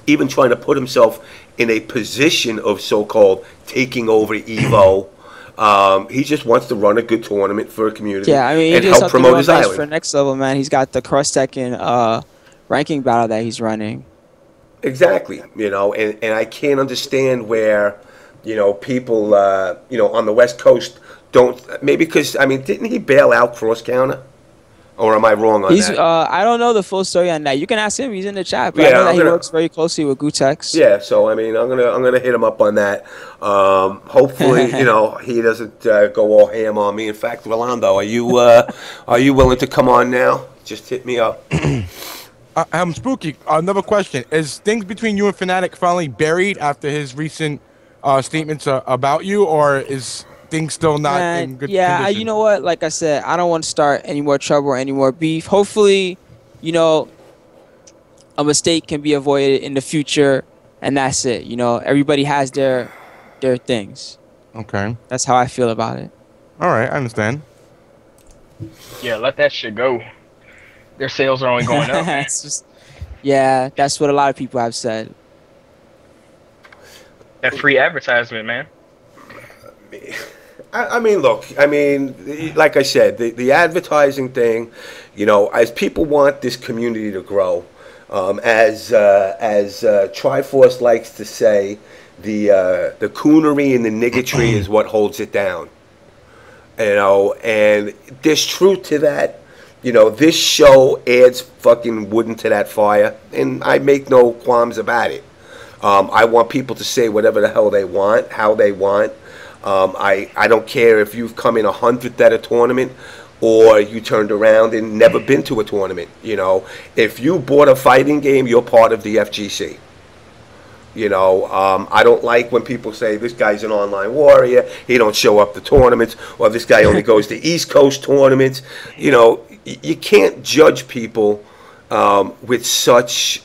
even trying to put himself in a position of so-called taking over Evo. He just wants to run a good tournament for a community, yeah, I mean, and help promote his island. For next level, man, he's got the cross-second ranking battle that he's running. Exactly, you know, and I can't understand where, you know, people, you know, on the West Coast don't, maybe because, I mean, didn't he bail out Cross Counter? Or am I wrong on that? I don't know the full story on that. You can ask him. He's in the chat. But Yeah, I know that he works very closely with Wtih. Yeah, so I mean, I'm gonna hit him up on that. Hopefully, you know, he doesn't go all ham on me. In fact, Rolando, are you willing to come on now? Just hit me up. I'm Spooky. Another question: is things between you and Fnatic finally buried after his recent statements about you, or is things still not in good condition? You know what? Like I said, I don't want to start any more trouble or any more beef. Hopefully, you know, a mistake can be avoided in the future, and that's it. You know, everybody has their things. Okay. That's how I feel about it. All right, I understand. Yeah, let that shit go. Their sales are only going up. It's just, yeah, that's what a lot of people have said. That free advertisement, man. I mean, look, I mean, like I said, the advertising thing, you know, as people want this community to grow, as Triforce likes to say, the coonery and the niggatry is what holds it down. You know, and there's truth to that. You know, this show adds fucking wood into that fire, and I make no qualms about it. I want people to say whatever the hell they want, how they want. I don't care if you've come in 100th at a tournament or you turned around and never been to a tournament. You know, if you bought a fighting game, you're part of the FGC. You know, I don't like when people say this guy's an online warrior, he don't show up to tournaments, or this guy only goes to East Coast tournaments. You know, you can't judge people with such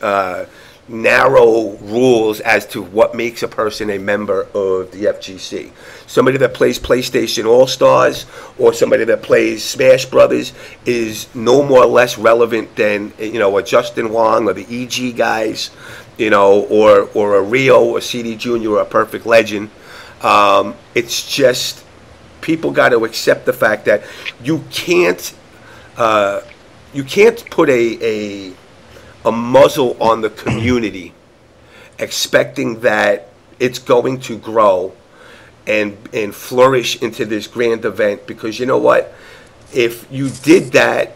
narrow rules as to what makes a person a member of the FGC. Somebody that plays PlayStation All-Stars or somebody that plays Smash Brothers is no more or less relevant than, you know, a Justin Wong or the EG guys, you know, or a Rio or CD Jr. or a Perfect Legend. It's just, people got to accept the fact that you can't put a muzzle on the community expecting that it's going to grow and flourish into this grand event, because you know what? If you did that,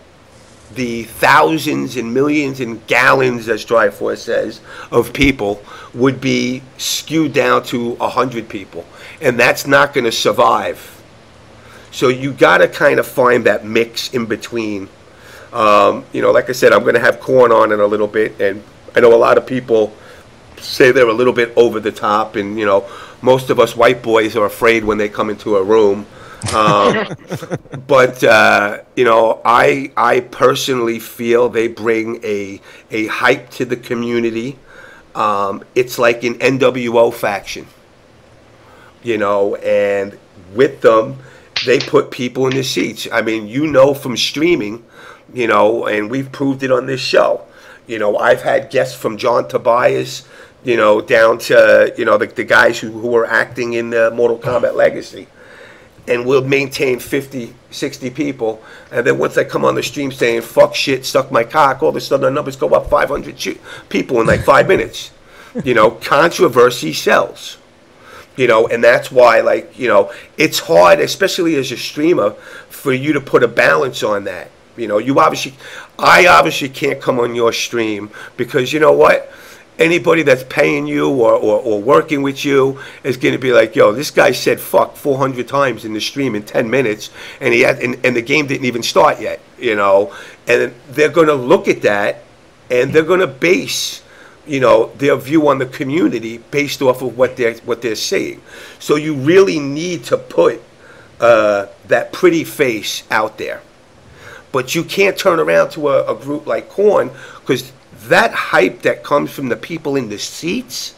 the thousands and millions and gallons, as Dryforce says, of people would be skewed down to 100 people, and that's not going to survive. So you got to kind of find that mix in between. You know, like I said, I'm going to have Korn on in a little bit, and I know a lot of people say they're a little bit over the top, and you know, most of us white boys are afraid when they come into a room. But you know, I personally feel they bring a hype to the community. It's like an NWO faction, you know, and with them, they put people in the seats. I mean, you know, from streaming, you know, and we've proved it on this show. You know, I've had guests from John Tobias, you know, down to, you know, the guys who were acting in the Mortal Kombat Legacy. And we'll maintain 50, 60 people. And then once I come on the stream saying, fuck shit, suck my cock, all of a sudden our numbers go up 500 people in like 5 minutes. You know, controversy sells. You know, and that's why, like, you know, it's hard, especially as a streamer, for you to put a balance on that. You know, I obviously can't come on your stream because, you know what? Anybody that's paying you or working with you is going to be like, yo, this guy said fuck 400 times in the stream in 10 minutes, and and the game didn't even start yet, you know? And they're going to look at that, and they're going to base, you know, their view on the community based off of what they're saying. So you really need to put that pretty face out there. But you can't turn around to a group like Korn, because that hype that comes from the people in the seats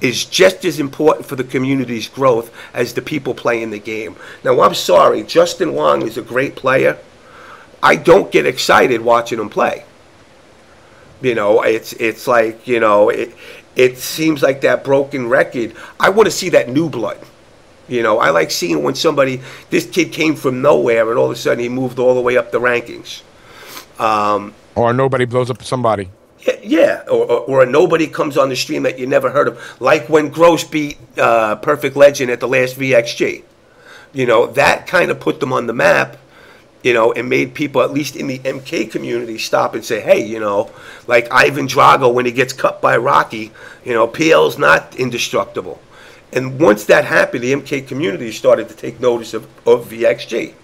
is just as important for the community's growth as the people playing the game. Now, I'm sorry, Justin Wong is a great player. I don't get excited watching him play. You know, it's like, you know, it seems like that broken record. I want to see that new blood. You know, I like seeing when this kid came from nowhere and all of a sudden he moved all the way up the rankings. Or nobody blows up somebody. Yeah, or a nobody comes on the stream that you never heard of. Like when Gross beat Perfect Legend at the last VXG. You know, that kind of put them on the map, you know, and made people, at least in the MK community, stop and say, hey, you know, like Ivan Drago when he gets cut by Rocky, you know, PL's not indestructible. And once that happened, the MK community started to take notice of VXG.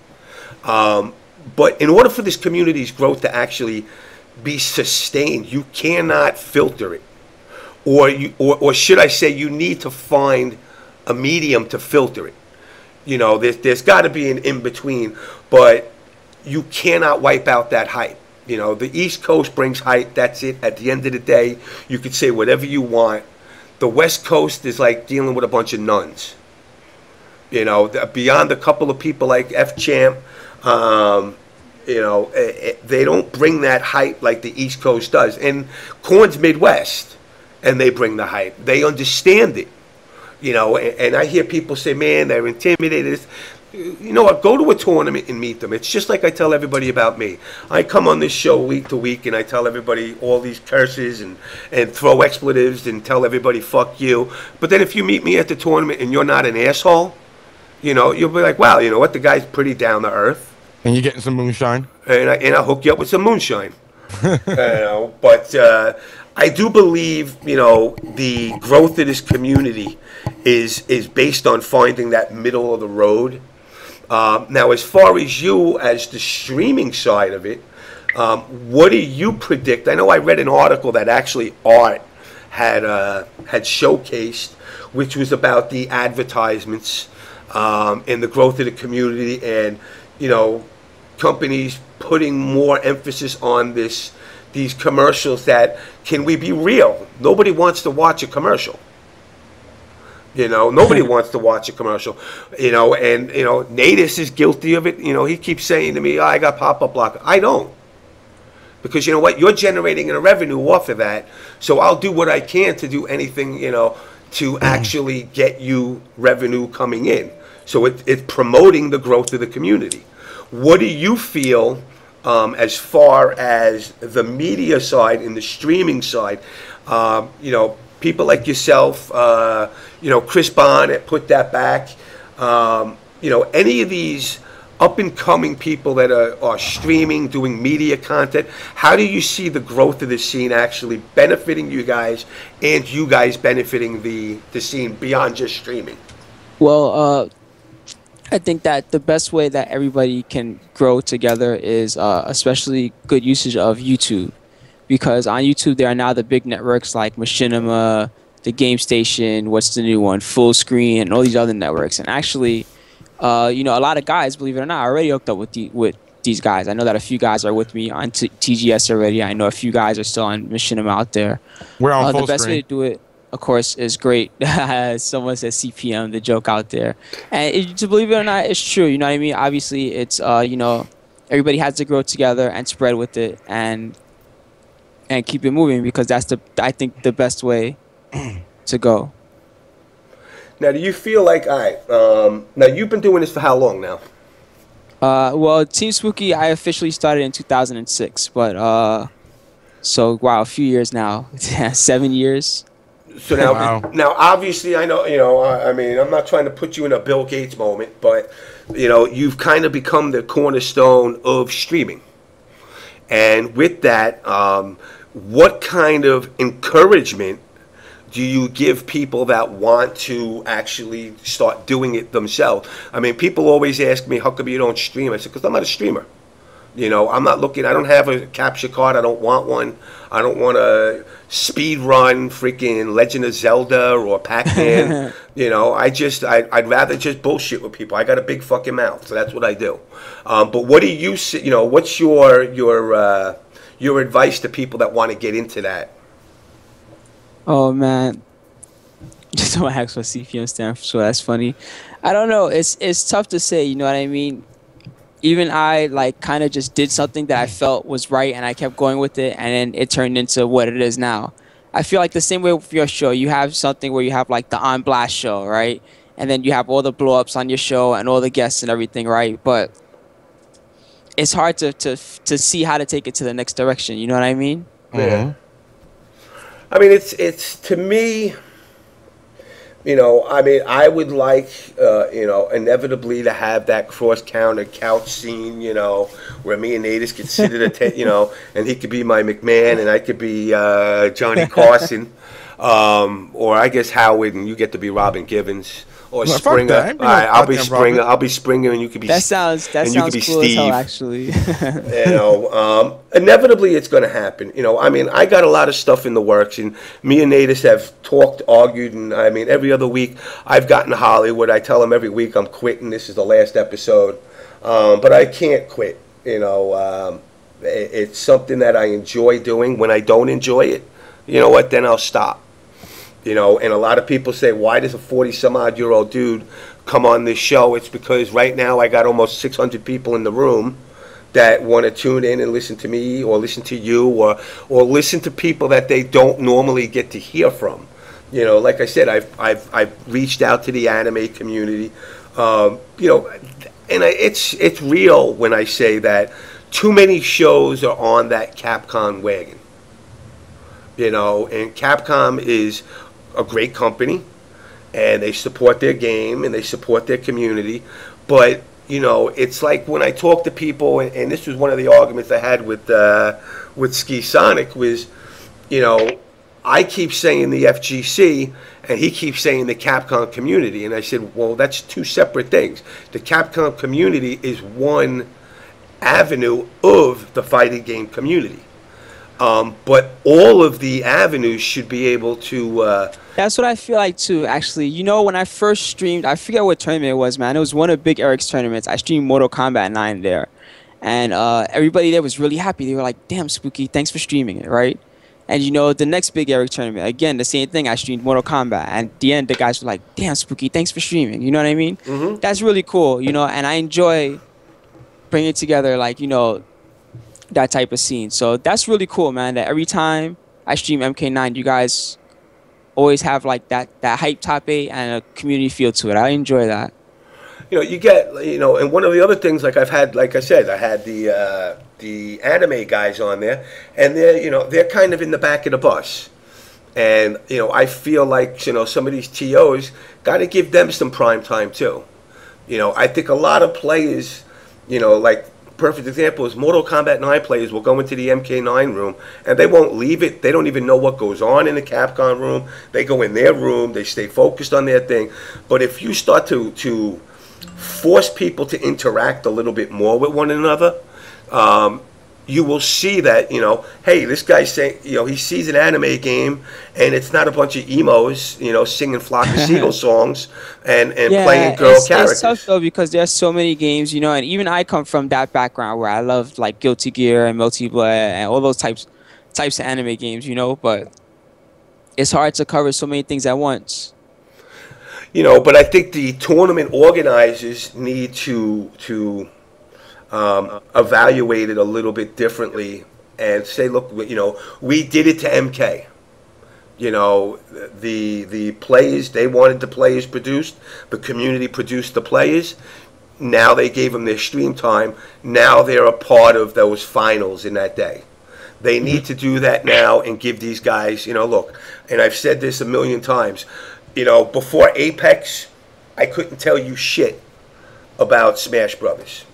But in order for this community's growth to actually be sustained, you cannot filter it. Or should I say, you need to find a medium to filter it. You know, there's got to be an in-between, but you cannot wipe out that hype. You know, the East Coast brings hype, that's it. At the end of the day, you could say whatever you want. The West Coast is like dealing with a bunch of nuns. You know, beyond a couple of people like F-Champ, you know, they don't bring that hype like the East Coast does. And Korn's Midwest, and they bring the hype. They understand it. You know, and I hear people say, man, they're intimidated. You know what? Go to a tournament and meet them. It's just like I tell everybody about me. I come on this show week to week, and I tell everybody all these curses and throw expletives and tell everybody, fuck you. But then if you meet me at the tournament and you're not an asshole, you know, you'll be like, wow, you know what? The guy's pretty down to earth. And you're getting some moonshine. And I'll hook you up with some moonshine. You know, but I do believe, you know, the growth of this community is based on finding that middle of the road. Now, as far as you, as the streaming side of it, what do you predict? I know I read an article that actually Art had showcased, which was about the advertisements and the growth of the community, and, you know, companies putting more emphasis on this these commercials that, can we be real? Nobody wants to watch a commercial. You know, nobody wants to watch a commercial. You know, and, you know, Natus is guilty of it. You know, he keeps saying to me, oh, I got pop-up blocker. I don't. Because you know what? You're generating a revenue off of that. So I'll do what I can to do anything, you know, to actually get you revenue coming in. So it's promoting the growth of the community. What do you feel as far as the media side and the streaming side? You know, people like yourself, you know, Chris Bond put that back. You know, any of these up-and-coming people that are streaming, doing media content, how do you see the growth of the scene actually benefiting you guys and you guys benefiting the scene beyond just streaming? Well, I think that the best way that everybody can grow together is especially good usage of YouTube. Because on YouTube, there are now the big networks like Machinima, the Game Station, what's the new one, Full Screen, and all these other networks. And actually, you know, a lot of guys, believe it or not, are already hooked up with these guys. I know that a few guys are with me on TGS already. I know a few guys are still on Machinima out there. We're on Full The best Screen. way to do it, of course, is great. Someone says CPM, the joke out there. And to believe it or not, it's true. You know what I mean? Obviously, it's, you know, everybody has to grow together and spread with it and keep it moving, because that's I think the best way to go. Now, do you feel like, all right, now you've been doing this for how long now? Well, Team Spooky, I officially started in 2006, but so wow, a few years now. 7 years. So now, Wow. now obviously, I know, you know, I mean, I'm not trying to put you in a Bill Gates moment, but, you know, you've kind of become the cornerstone of streaming. And with that, what kind of encouragement do you give people that want to actually start doing it themselves? I mean, people always ask me, how come you don't stream? I said, because I'm not a streamer. You know, I'm not looking, I don't have a capture card. I don't want one. I don't want to speed run freaking Legend of Zelda or Pac-Man. You know, I'd rather just bullshit with people. I got a big fucking mouth, so that's what I do. But what do you see, you know, what's your advice to people that want to get into that? Oh man, just don't ask what CPM stands for. So that's funny. I don't know. It's tough to say. You know what I mean? Even I like kind of just did something that I felt was right, and I kept going with it, and then it turned into what it is now. I feel like the same way with your show. You have something where you have like the On Blast show, right? And then you have all the blow-ups on your show and all the guests and everything, right? But it's hard to see how to take it to the next direction. You know what I mean? Yeah. I mean, it's to me, you know, I mean, I would like, you know, inevitably to have that cross-counter couch scene, you know, where me and Natus could sit at a tent, you know, and he could be my McMahon and I could be Johnny Carson, or I guess Howard and you get to be Robin Givens. Or Well, fuck Springer. that. I All ain't been right, no I'll be goddamn Springer. Robin. I'll be Springer, and you could be. That sounds and you could be cool as hell, Steve. actually. You know, inevitably it's going to happen. You know, I mean, I got a lot of stuff in the works, and me and Natus have talked, argued, and I mean, every other week I've gotten to Hollywood. I tell him every week I'm quitting. This is the last episode, but I can't quit. You know, it's something that I enjoy doing. When I don't enjoy it, you know what? Then I'll stop. You know, and a lot of people say, why does a 40-some-odd-year-old dude come on this show? It's because right now I got almost 600 people in the room that want to tune in and listen to me or listen to you or listen to people that they don't normally get to hear from. You know, like I said, I've reached out to the anime community. You know, and it's real when I say that too many shows are on that Capcom wagon. You know, and Capcom is a great company, and they support their game and they support their community, but you know, it's like when I talk to people, and this was one of the arguments I had with Ski Sonic was, you know, I keep saying the FGC and he keeps saying the Capcom community, and I said, well, that's two separate things. The Capcom community is one avenue of the fighting game community. But all of the avenues should be able to. That's what I feel like too. Actually, you know, when I first streamed, I forget what tournament it was, man. It was one of Big Eric's tournaments. I streamed Mortal Kombat 9 there, and everybody there was really happy. They were like, "Damn, Spooky, thanks for streaming it, right?" And the next big Eric tournament, again, the same thing. I streamed Mortal Kombat, and at the end, the guys were like, "Damn, Spooky, thanks for streaming." You know what I mean? Mm-hmm. That's really cool, and I enjoy bringing together, that type of scene. So that's really cool, man, that every time I stream MK9, you guys always have, that hype top 8 and a community feel to it. I enjoy that. You get, and one of the other things, I've had, like I said, I had the anime guys on there, and they're kind of in the back of the bus. And, I feel like, some of these TOs got to give them some prime time too. I think a lot of players, perfect example is Mortal Kombat 9 players will go into the MK9 room and they won't leave it. They don't even know what goes on in the Capcom room. They go in their room, they stay focused on their thing. But if you start to force people to interact a little bit more with one another, you will see that, hey, this guy's saying, he sees an anime game and it's not a bunch of emos, singing Flock of Seagull songs and playing girl characters. It's tough though because there's so many games, and even I come from that background where I love Guilty Gear and Multi Blood and all those types of anime games, but it's hard to cover so many things at once. But I think the tournament organizers need to evaluate it a little bit differently and say, look, we did it to MK. The players, they wanted the players produced. The community produced the players. Now they gave them their stream time. Now they're a part of those finals in that day. They need to do that now and give these guys, look, and I've said this a million times, before Apex, I couldn't tell you shit about Smash Brothers.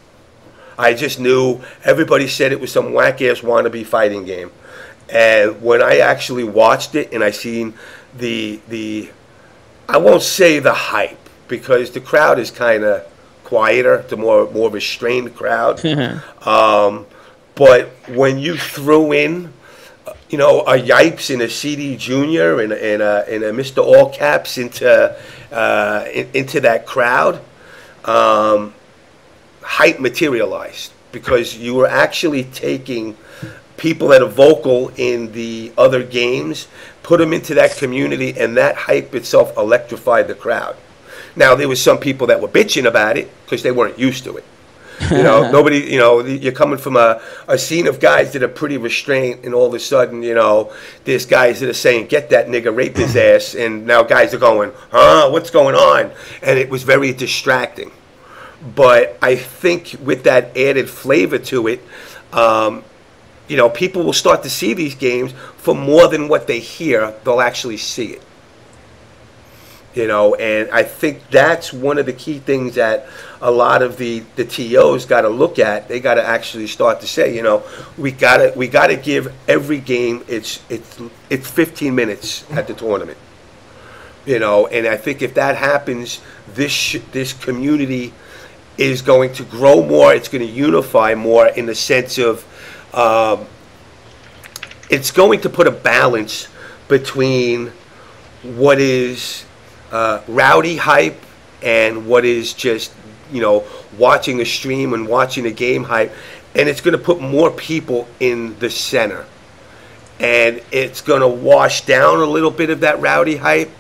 I just knew everybody said it was some whack-ass wannabe fighting game. And when I actually watched it and I seen the I won't say the hype, because the crowd is kind of quieter, the more restrained crowd. But when you threw in a Yipes and a CD Junior and a Mr. Allcaps into that crowd, hype materialized, because you were actually taking people that are vocal in the other games, put them into that community, and that hype itself electrified the crowd. Now, there was some people that were bitching about it because they weren't used to it. Nobody, you're coming from a scene of guys that are pretty restrained, and all of a sudden, there's guys that are saying, get that nigga, rape his ass, and now guys are going, what's going on? And it was very distracting. But I think with that added flavor to it, people will start to see these games for more than what they hear. They'll actually see it. And I think that's one of the key things that a lot of the TOs got to look at. They got to actually start to say, we got to give every game it's 15 minutes at the tournament. And I think if that happens, this community is going to grow more. It's going to unify more in the sense of it's going to put a balance between what is rowdy hype and what is just watching a stream and watching a game hype, and it's going to put more people in the center, and it's going to wash down a little bit of that rowdy hype,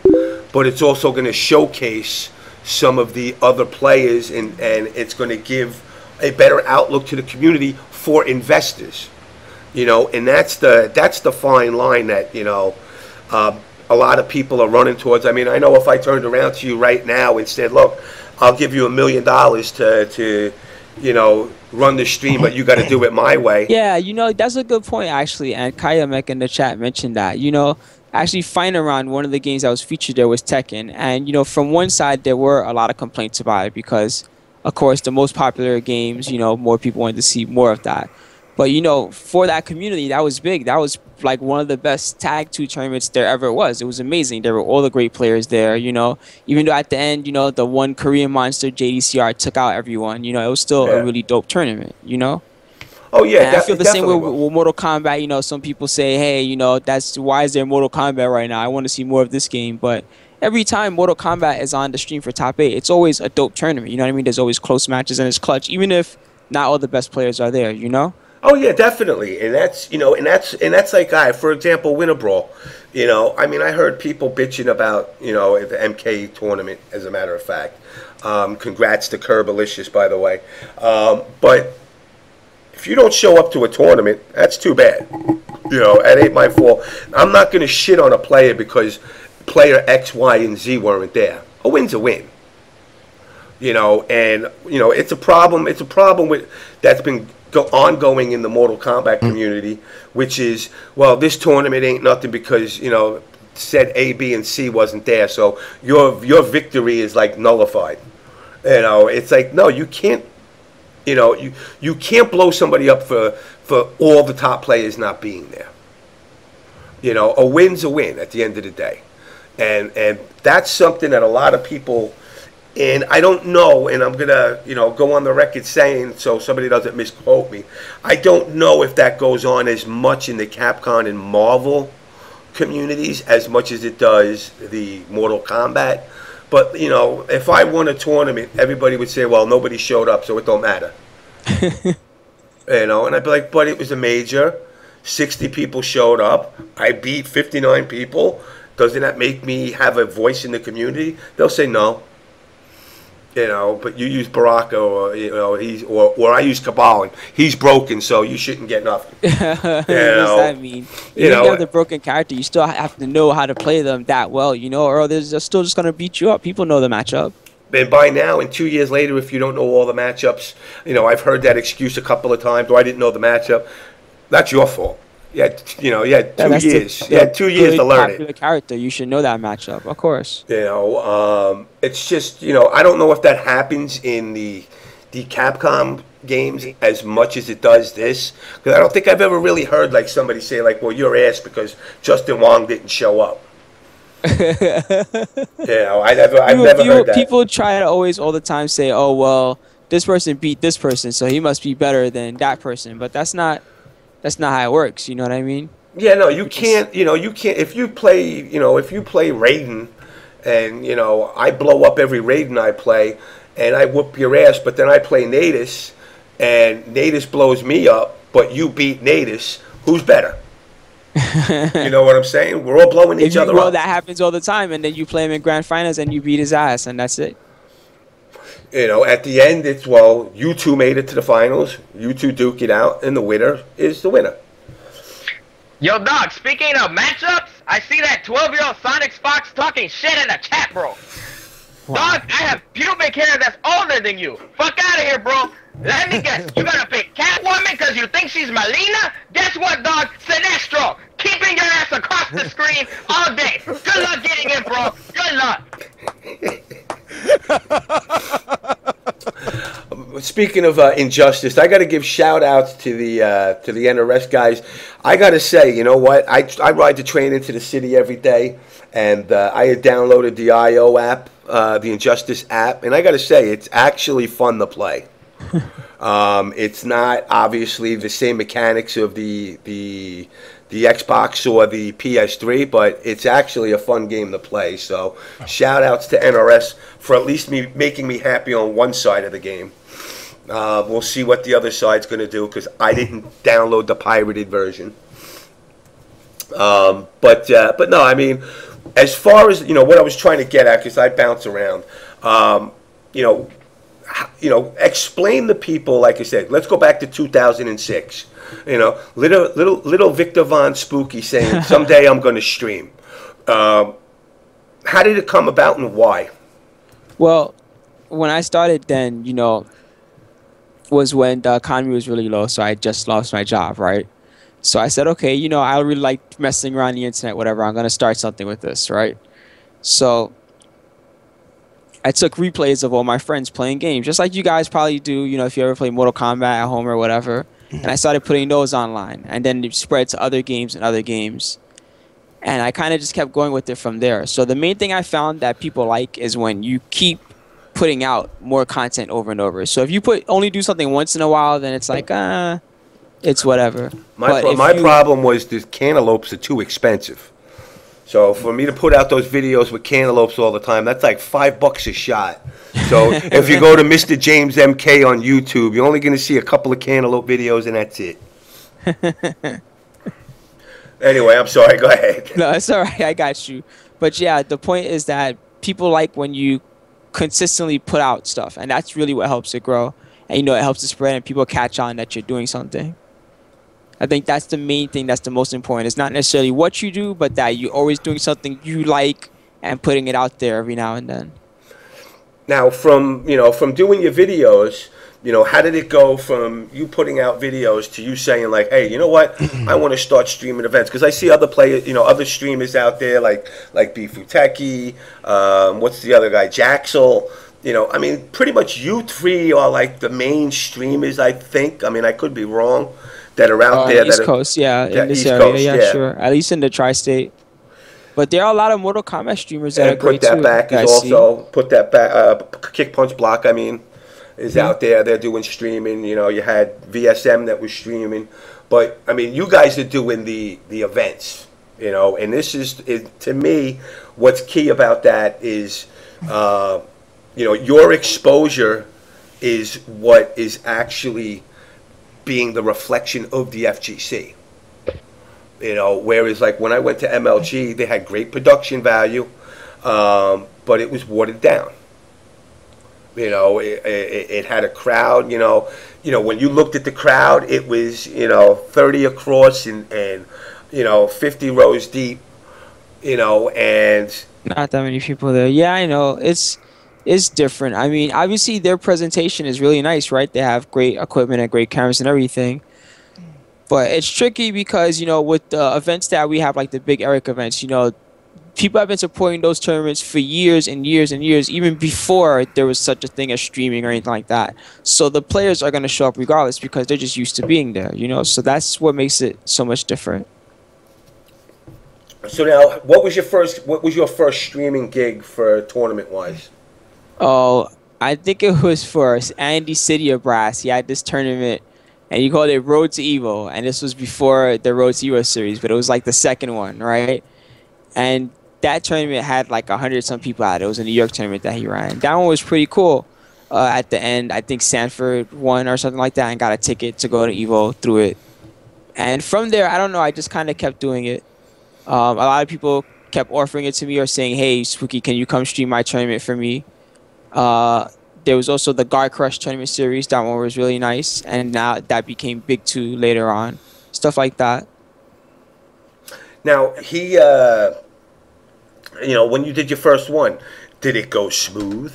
but it's also going to showcase some of the other players, and it's going to give a better outlook to the community for investors, and that's the fine line that a lot of people are running towards. I mean, I know if I turned around to you right now and said, look, I'll give you $1 million to run the stream, but you got to do it my way. Yeah, that's a good point, actually. And KayaMek in the chat mentioned that, actually Final Round, one of the games that was featured there was Tekken. And, from one side, there were a lot of complaints about it because, of course, the most popular games, more people wanted to see more of that. But, for that community, that was big. That was like one of the best Tag 2 tournaments there ever was. It was amazing. There were all the great players there, Even though at the end, the one Korean monster, JDCR, took out everyone, it was still a really dope tournament, Oh, yeah. And I feel the same way with Mortal Kombat. Some people say, hey, that's why is there Mortal Kombat right now? I want to see more of this game. But every time Mortal Kombat is on the stream for top 8, it's always a dope tournament. You know what I mean? There's always close matches and it's clutch. Even if not all the best players are there, you know? Oh yeah, definitely, and that's like for example, Winter Brawl. I mean, I heard people bitching about the MK tournament. As a matter of fact, congrats to Kerbalicious, by the way. But if you don't show up to a tournament, that's too bad. That ain't my fault. I'm not going to shit on a player because player X, Y, and Z weren't there. A win's a win. It's a problem. It's a problem that's been ongoing in the Mortal Kombat community, which is, well, this tournament ain't nothing because said A, B, and C wasn't there, so your victory is like nullified. It's like, no, you can't. You can't blow somebody up for all the top players not being there. A win's a win at the end of the day, and that's something that a lot of people. And I don't know, and I'm gonna, go on the record saying so somebody doesn't misquote me. I don't know if that goes on as much in the Capcom and Marvel communities as much as it does the Mortal Kombat. But if I won a tournament, everybody would say, "Well, nobody showed up, so it don't matter." And I'd be like, "But it was a major. 60 people showed up. I beat 59 people. Doesn't that make me have a voice in the community?" They'll say no. But you use Baraka, or I use Cabal, and he's broken, so you shouldn't get nothing. What does that mean? You have the broken character, you still have to know how to play them that well, or they're still just gonna beat you up. People know the matchup. And by now, and 2 years later, if you don't know all the matchups, I've heard that excuse a couple of times. I didn't know the matchup. That's your fault. You had 2 years. You had 2 years to learn it. Character, you should know that matchup, of course. It's just I don't know if that happens in the Capcom games as much as it does this, because I don't think I've ever really heard like somebody say like, "Well, you're ass because Justin Wong didn't show up." I've never heard that. People try to always all the time say, "Oh well, this person beat this person, so he must be better than that person," but that's not how it works. You know what I mean? Yeah, no, you can't. You can't. If you play, Raiden, and I blow up every Raiden I play, and I whoop your ass, but then I play Natus, and Natus blows me up, but you beat Natus. Who's better? You know what I'm saying? We're all blowing each other up. Well, that happens all the time, and then you play him in grand finals, and you beat his ass, and that's it. At the end, it's, well, you two made it to the finals. You two duke it out, and the winner is the winner. Yo, dog, speaking of matchups, I see that 12-year-old Sonic Fox talking shit in the chat, bro. Wow. Dog, I have pubic hair that's older than you. Fuck out of here, bro. Let me guess. You gonna pick Catwoman because you think she's Melina? Guess what, dog? Sinestro. Keeping your ass across the screen all day. Good luck getting in, bro. Good luck. Speaking of injustice, I got to give shout outs to the NRS guys. I got to say, you know what? I ride the train into the city every day, and I had downloaded the IO app, the Injustice app, and I got to say, it's actually fun to play. It's not obviously the same mechanics of the Xbox or the PS3, but it's actually a fun game to play. So shout outs to NRS for at least making me happy on one side of the game. We'll see what the other side's going to do because I didn't download the pirated version. But no, I mean, as far as what I was trying to get at, because I bounce around, explain to people, like I said, let's go back to 2006. Little Victor Von Spooky saying, "Someday I'm going to stream." How did it come about and why? Well, when I started then, was when the economy was really low, so I just lost my job, right? So I said, okay, I really like messing around the internet, whatever. I'm going to start something with this, right? So I took replays of all my friends playing games, just like you guys probably do, if you ever play Mortal Kombat at home or whatever. And I started putting those online, and then it spread to other games and other games. And I kind of just kept going with it from there. So the main thing I found that people like is when you keep putting out more content over and over. So if you only do something once in a while, then it's like, it's whatever. My problem was the cantaloupes are too expensive. So for me to put out those videos with cantaloupes all the time, that's like $5 a shot. So if you go to Mr. JamessMK on YouTube, you're only going to see a couple of cantaloupe videos, and that's it. Anyway, I'm sorry. Go ahead. No, it's all right. I got you. But yeah, the point is that people like when you consistently put out stuff, and that's really what helps it grow. And you know, it helps it spread, and people catch on that you're doing something. I think that's the main thing. That's the most important. It's not necessarily what you do, but that you're always doing something you like and putting it out there every now and then. Now, from doing your videos, how did it go from you putting out videos to you saying like, hey, you know what, I want to start streaming events? Because I see other players, other streamers out there like Wtih, what's the other guy, Jaxel. I mean, pretty much you three are like the main streamers, I think. I mean, I could be wrong. That are out there. East Coast, yeah, in this East area, Coast, yeah, sure. At least in the tri-state. But there are a lot of Mortal Kombat streamers that and are great put that too. back is also put that back. Kick Punch Block, I mean, is out there. They're doing streaming. You had VSM that was streaming, but I mean, you guys are doing the events. And this is to me, what's key about that is, your exposure is what is actually being the reflection of the FGC. Whereas like when I went to MLG, they had great production value, but it was watered down. It had a crowd, when you looked at the crowd, it was, 30 across and 50 rows deep, and not that many people there. Yeah, I know. It's different. I mean, obviously their presentation is really nice, right? They have great equipment and great cameras and everything. But it's tricky because, with the events that we have, like the big Eric events, people have been supporting those tournaments for years and years and years, even before there was such a thing as streaming or anything like that. So the players are going to show up regardless because they're just used to being there, So that's what makes it so much different. So now, what was your first streaming gig for tournament-wise? Oh, I think it was for Andy City of Brass. He had this tournament, and he called it Road to Evo. And this was before the Road to Evo series, but it was like the second one, right? And that tournament had like 100-some people at it. It was a New York tournament that he ran. That one was pretty cool. At the end, I think Sanford won or something like that and got a ticket to go to Evo through it. And from there, I don't know, I just kind of kept doing it. A lot of people kept offering it to me or saying, hey, Spooky, can you come stream my tournament for me? There was also the Guard Crush tournament series. That one was really nice, and now that became Big 2 later on. Stuff like that. Now, he, when you did your first one, did it go smooth?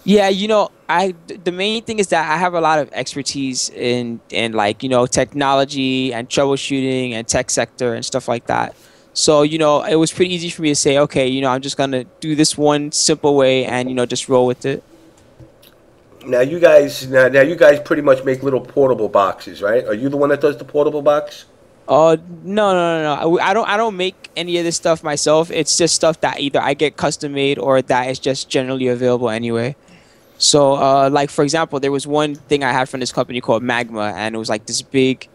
Yeah, the main thing is that I have a lot of expertise in like, technology and troubleshooting and tech sector and stuff like that. So, it was pretty easy for me to say, okay, I'm just going to do this one simple way and, just roll with it. Now you guys pretty much make little portable boxes, right? Are you the one that does the portable box? No. I don't make any of this stuff myself. It's just stuff that either I get custom made or that is just generally available anyway. So, like, for example, there was one thing I had from this company called Magma, and it was like this big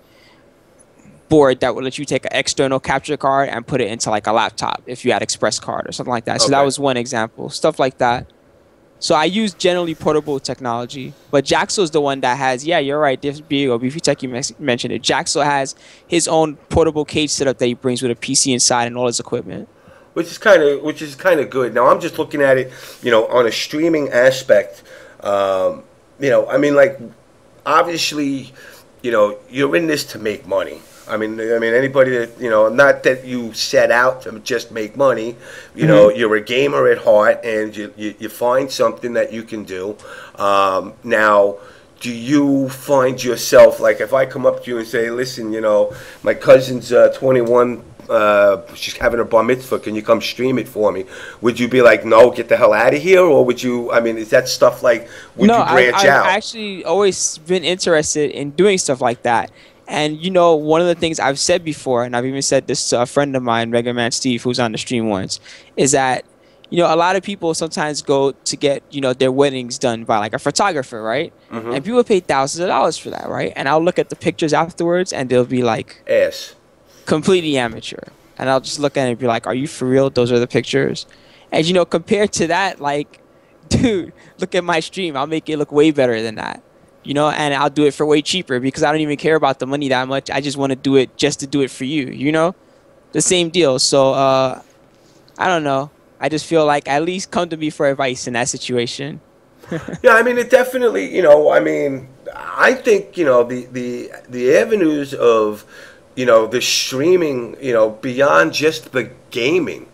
board that would let you take an external capture card and put it into like a laptop if you had Express card or something like that. So that was one example, stuff like that. So I use generally portable technology, but Jaxel's the one that has, yeah, you're right, Wtih mentioned it. Jaxel has his own portable cage setup that he brings with a PC inside and all his equipment. Which is kind of good. Now I'm just looking at it, on a streaming aspect. I mean, like, obviously, you're in this to make money. I mean, anybody that, not that you set out to just make money, you're a gamer at heart, and you find something that you can do. Now, do you find yourself, like, if I come up to you and say, listen, my cousin's 21, she's having her bar mitzvah, can you come stream it for me? Would you be like, no, get the hell out of here? Or would you, I mean, is that stuff like, would you branch out? I've actually always been interested in doing stuff like that. And, one of the things I've said before, and I've even said this to a friend of mine, Mega Man Steve, who's on the stream once, is that, a lot of people sometimes go to get, their weddings done by like a photographer, right? Mm-hmm. And people pay thousands of dollars for that, right? And I'll look at the pictures afterwards and they'll be like, ass. Completely amateur. and I'll just look at it and be like, "Are you for real? Those are the pictures." And you know, compared to that, like, dude, look at my stream. I'll make it look way better than that. You know, and I'll do it for way cheaper because I don't even care about the money that much. I just want to do it just to do it for you. You know, the same deal. So I don't know. I just feel like at least come to me for advice in that situation. Yeah, I mean, it definitely, you know, I mean, I think, you know, the avenues of, you know, the streaming, you know, beyond just the gaming,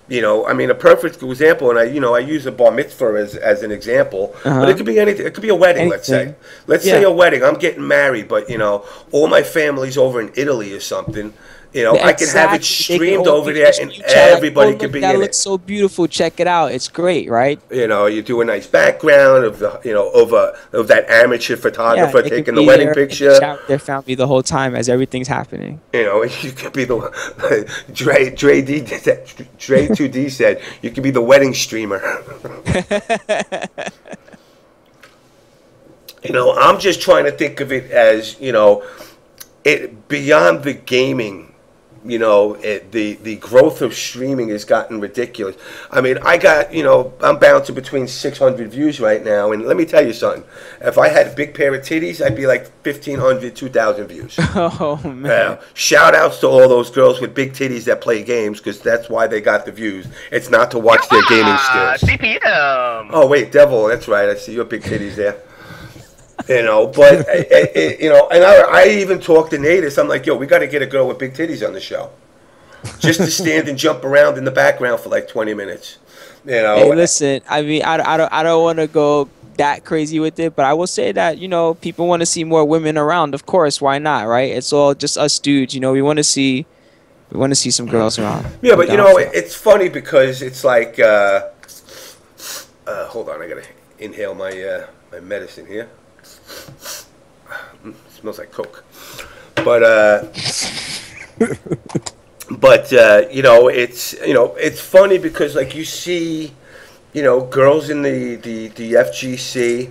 you know, I mean, a perfect example, and I use a bar mitzvah as an example, but it could be anything. It could be a wedding, let's say. Let's say a wedding. I'm getting married, but, you know, all my family's over in Italy or something. You know, I can have it streamed over there, and everybody can be in it. That looks so beautiful. Check it out. It's great, right? You know, you do a nice background of the, you know, of that amateur photographer taking the wedding picture. Shout out their family the whole time as everything's happening. You know, you could be the Dre 2D said you could be the wedding streamer. You know, I'm just trying to think of it as, you know, it beyond the gaming. You know, the growth of streaming has gotten ridiculous. I mean, I got, you know, I'm bouncing between 600 views right now, and let me tell you something. If I had a big pair of titties, I'd be like 1,500, 2,000 views. Oh, man. Shout outs to all those girls with big titties that play games, because that's why they got the views. It's not to watch their gaming skills. CPM. Oh, wait, Devil, that's right. I see your big titties there. You know, but, you know, and I even talked to Natus. I'm like, yo, we got to get a girl with big titties on the show. Just to stand and jump around in the background for like 20 minutes. You know. Hey, listen, I mean, I don't want to go that crazy with it, but I will say that, you know, people want to see more women around. Of course, why not, right? It's all just us dudes, you know, we want to see some girls around. Yeah, but, you know, it's funny because it's like, hold on, I got to inhale my medicine here. Smells like Coke, but you know, it's funny because like you see, you know, girls in the FGC,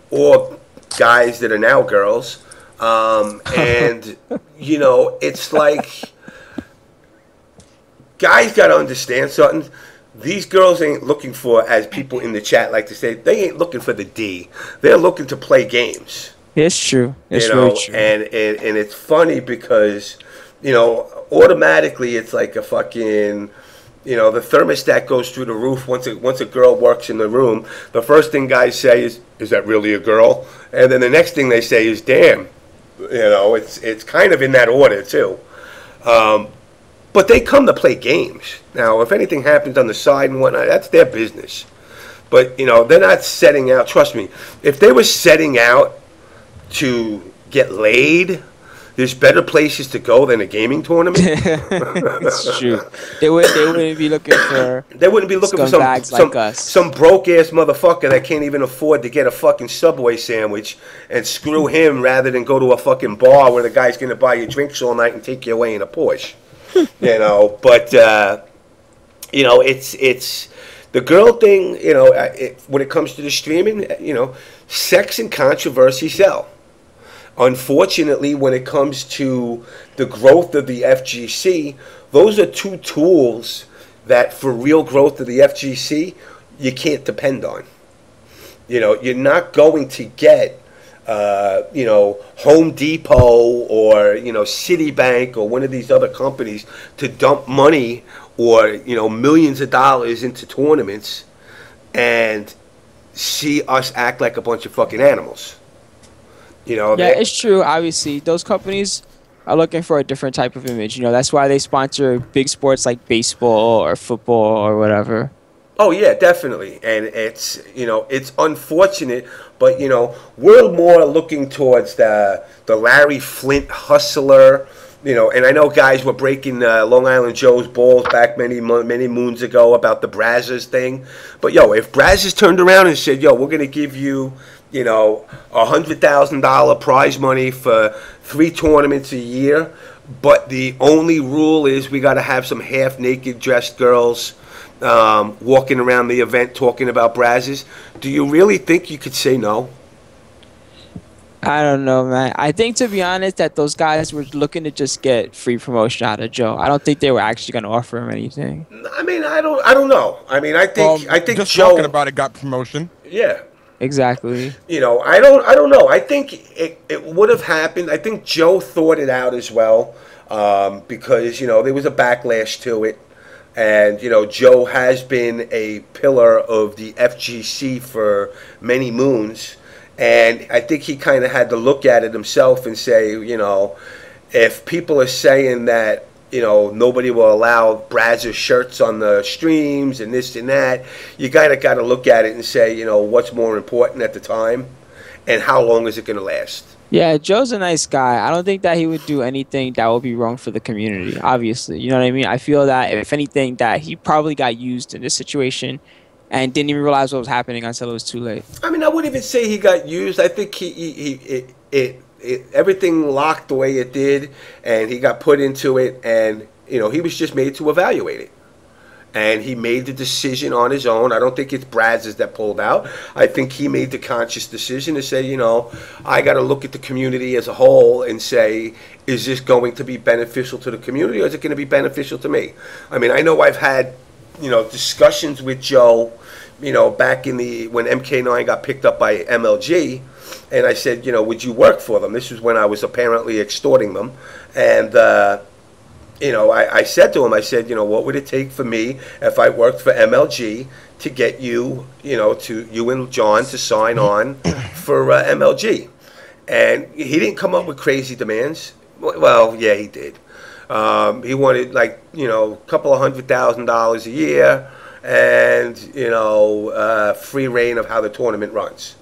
or guys that are now girls, and you know, it's like guys got to understand something. These girls ain't looking for, as people in the chat like to say, they ain't looking for the D. They're looking to play games. It's true. It's really true. And it's funny because, you know, automatically it's like a fucking, you know, the thermostat goes through the roof once a girl works in the room. The first thing guys say is that really a girl? And then the next thing they say is, damn. You know, it's kind of in that order too. But they come to play games. Now, if anything happens on the side and whatnot, that's their business. But, you know, they're not setting out. Trust me, if they were setting out to get laid, there's better places to go than a gaming tournament. It's true. They wouldn't be looking for. They wouldn't be looking for some broke ass motherfucker that can't even afford to get a fucking Subway sandwich and screw him rather than go to a fucking bar where the guy's gonna buy you drinks all night and take you away in a Porsche. You know, but you know, it's the girl thing. You know, when it comes to the streaming, you know, sex and controversy sell. Unfortunately, when it comes to the growth of the FGC, those are two tools that, for real growth of the FGC, you can't depend on. You know, you're not going to get. You know, Home Depot or, you know, Citibank or one of these other companies to dump money or, you know, millions of dollars into tournaments and see us act like a bunch of fucking animals. You know? Yeah, it's true. Obviously, those companies are looking for a different type of image. You know, that's why they sponsor big sports like baseball or football or whatever. Oh, yeah, definitely. And it's, you know, it's unfortunate, but, you know, we're more looking towards the Larry Flint hustler, you know, and I know guys were breaking Long Island Joe's balls back many moons ago about the Brazzers thing. But, yo, if Brazzers turned around and said, yo, we're going to give you, you know, $100,000 prize money for 3 tournaments a year, but the only rule is we got to have some half-naked dressed girls walking around the event talking about Brazzers, do you really think you could say no? I don't know, man. I think, to be honest, that those guys were looking to just get free promotion out of Joe. I don't think they were actually going to offer him anything. I mean, I don't know. I mean, I think just Joe. talking about it got promotion. Yeah. Exactly. You know, I don't know. I think it would have happened. I think Joe thought it out as well, because there was a backlash to it, and Joe has been a pillar of the FGC for many moons, and I think he kind of had to look at it himself and say, if people are saying that nobody will allow Brazzer shirts on the streams and this and that, you got to look at it and say, what's more important at the time and how long is it going to last? Yeah, Joe's a nice guy. I don't think that he would do anything that would be wrong for the community, obviously. You know what I mean? I feel that, if anything, that he probably got used in this situation and didn't even realize what was happening until it was too late. I mean, I wouldn't even say he got used. I think everything locked the way it did, and he got put into it, and he was just made to evaluate it, and he made the decision on his own. I don't think it's Braz's that pulled out. I think he made the conscious decision to say, I got to look at the community as a whole and say, is this going to be beneficial to the community, or is it going to be beneficial to me? I mean, I know I've had discussions with Joe, back in when MK9 got picked up by MLG. And I said, would you work for them? This was when I was apparently extorting them. And, I said to him, I said, what would it take for me if I worked for MLG to get you, to you and John to sign on for MLG? And he didn't come up with crazy demands. Well, yeah, he did. He wanted a couple of $100,000 a year and, free reign of how the tournament runs.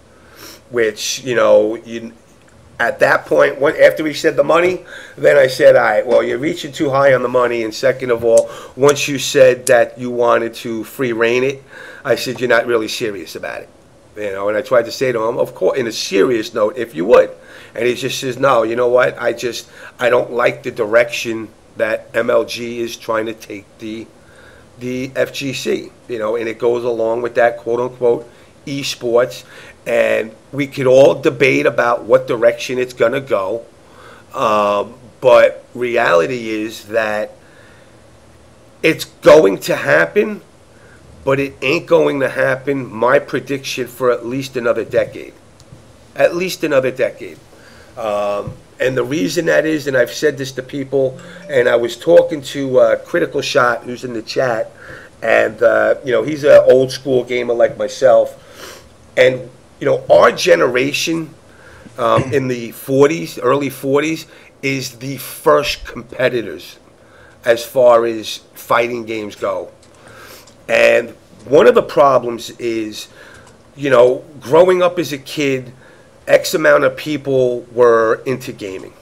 Which, at that point, after he said the money, then I said, all right, well, you're reaching too high on the money. And second of all, once you said that you wanted to free reign it, I said, you're not really serious about it. And I tried to say to him, of course, in a serious note, if you would. And he just says, no, you know what? I don't like the direction that MLG is trying to take the FGC, and it goes along with that, quote unquote, esports. And we could all debate about what direction it's going to go. But reality is that it's going to happen, but it ain't going to happen, my prediction, for at least another decade. At least another decade. And the reason that is, and I've said this to people, and I was talking to Critical Shot, who's in the chat, and, he's an old school gamer like myself. And our generation in the 40s, early 40s, is the first competitors as far as fighting games go. And one of the problems is, growing up as a kid, X amount of people were into gaming.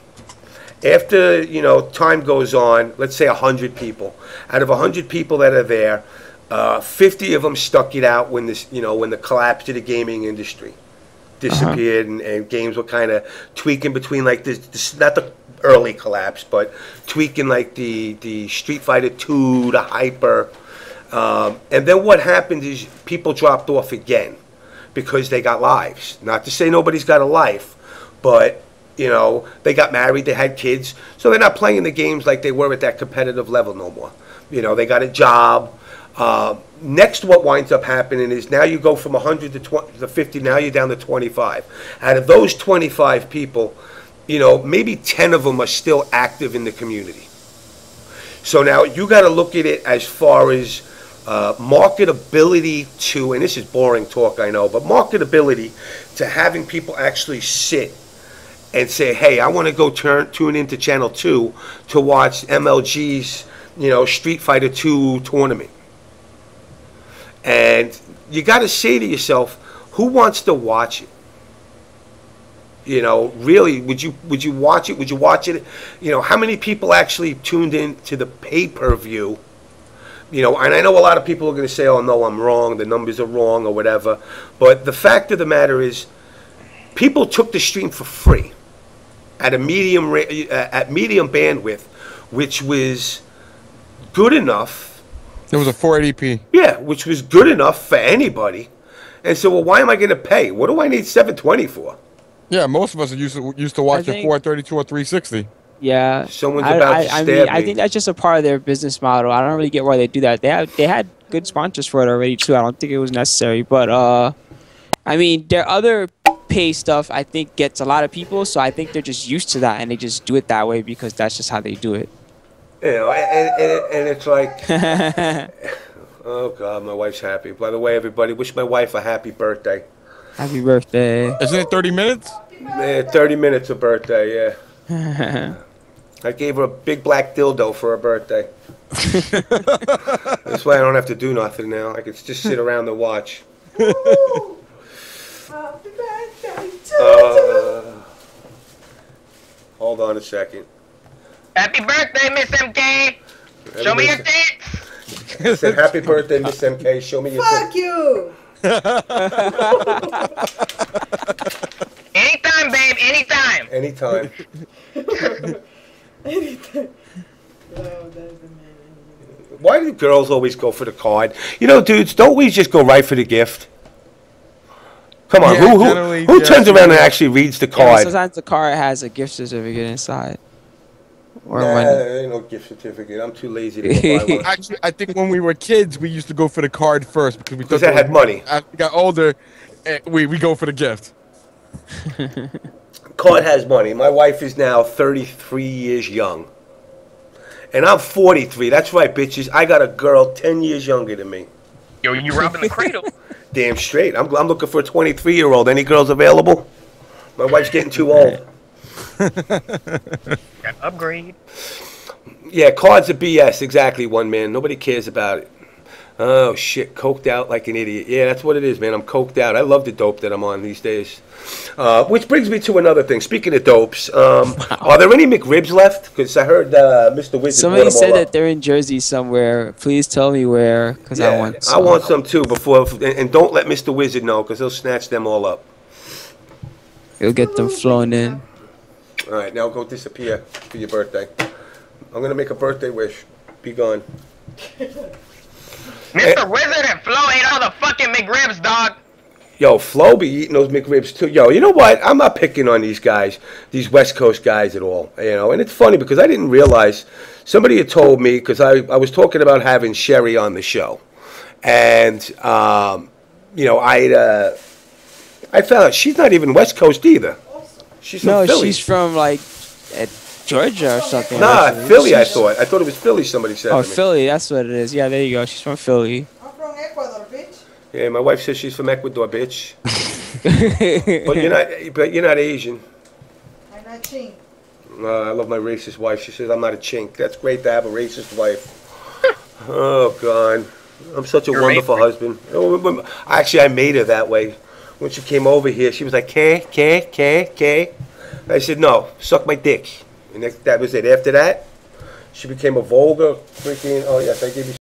After, time goes on, let's say 100 people. Out of 100 people that are there, 50 of them stuck it out when when the collapse of the gaming industry disappeared, and games were kind of tweaking between this, not the early collapse, but tweaking like the Street Fighter 2, the Hyper, and then what happened is people dropped off again because they got lives. Not to say nobody's got a life, but they got married, they had kids, so they're not playing the games like they were at that competitive level no more. They got a job. Next, what winds up happening is now you go from 100 to 50, now you're down to 25. Out of those 25 people, maybe 10 of them are still active in the community. So now you got to look at it as far as marketability to, and this is boring talk, I know, but marketability to having people actually sit and say, hey, I want to go tune into Channel 2 to watch MLG's, Street Fighter 2 tournament. And you got to say to yourself, who wants to watch it? Really, would you watch it? Would you watch it? How many people actually tuned in to the pay-per-view? And I know a lot of people are going to say, oh, no, I'm wrong, the numbers are wrong or whatever. But the fact of the matter is, people took the stream for free at a medium bandwidth, which was good enough. It was a 480p. Yeah, which was good enough for anybody. And so, well, why am I going to pay? What do I need 720 for? Yeah, most of us are used to watch a think- 432 or 360. Yeah. Someone's about to stab I me. think that's just a part of their business model. I don't really get why they do that. They had good sponsors for it already too. I don't think it was necessary. But I mean, their other pay stuff I think gets a lot of people, so I think they're just used to that and they just do it that way because that's just how they do it. You know, and it's like, oh God, my wife's happy. By the way, everybody, wish my wife a happy birthday. Happy birthday. Isn't it 30 minutes? 30 minutes of birthday, yeah. I gave her a big black dildo for her birthday. That's why I don't have to do nothing now. I can just sit around and watch. Happy birthday to Hold on a second. Happy birthday, Miss MK. Show me your tits. I said, happy birthday, Miss MK. Show me your Fuck you! Anytime, babe. Anytime. Anytime. Anything. Oh, that's the man. Why do girls always go for the card? You know, dudes, don't we just go right for the gift? Come on, Yeah, generally, who yeah, turns around and actually reads the Yeah, but card? sometimes the card has a gift certificate inside. Or Nah, money. there ain't no gift certificate. I'm too lazy to go buy one. Actually, I think when we were kids, we used to go for the card first because we thought Because that had money. As we got older, we go for the gift. Card has money. My wife is now 33 years young. And I'm 43. That's right, bitches. I got a girl 10 years younger than me. Yo, you robbing the cradle. Damn straight. I'm looking for a 23-year-old. Any girls available? My wife's getting too old. Got upgrade. Yeah, cards are BS. Exactly, one man. Nobody cares about it. Oh, shit. Coked out like an idiot. Yeah, that's what it is, man. I'm coked out. I love the dope that I'm on these days. Which brings me to another thing. Speaking of dopes, are there any McRibs left? Because I heard Mr. Wizard Somebody brought them said all that up. they're in Jersey somewhere. Please tell me where, because I want some. I want some too. And don't let Mr. Wizard know, because he'll snatch them all up. You'll get them flown in. All right, now go disappear for your birthday. I'm going to make a birthday wish. Be gone. Mr. Wizard and Flo ate all the fucking McRibs, dog. Yo, Flo be eating those McRibs too. Yo, you know what? I'm not picking on these guys, these West Coast guys at all. You know, and it's funny because I didn't realize, somebody had told me, because I was talking about having Sherry on the show. And, you know, I found out she's not even West Coast either. She's from No, Philly. she's from like Georgia or something. Nah, actually. Philly, I thought. I thought it was Philly, somebody said Oh, to me. Philly, that's what it is. Yeah, there you go. She's from Philly. I'm from Ecuador, bitch. Yeah, my wife says she's from Ecuador, bitch. But you're not Asian. I'm not ching. I love my racist wife. She says I'm not a chink. That's great to have a racist wife. Oh God, I'm such a You're wonderful made husband. Actually, I made her that way. When she came over here, she was like, K. I said, no, suck my dick. And that was it. After that, she became a vulgar freaking. Oh yes, I gave you.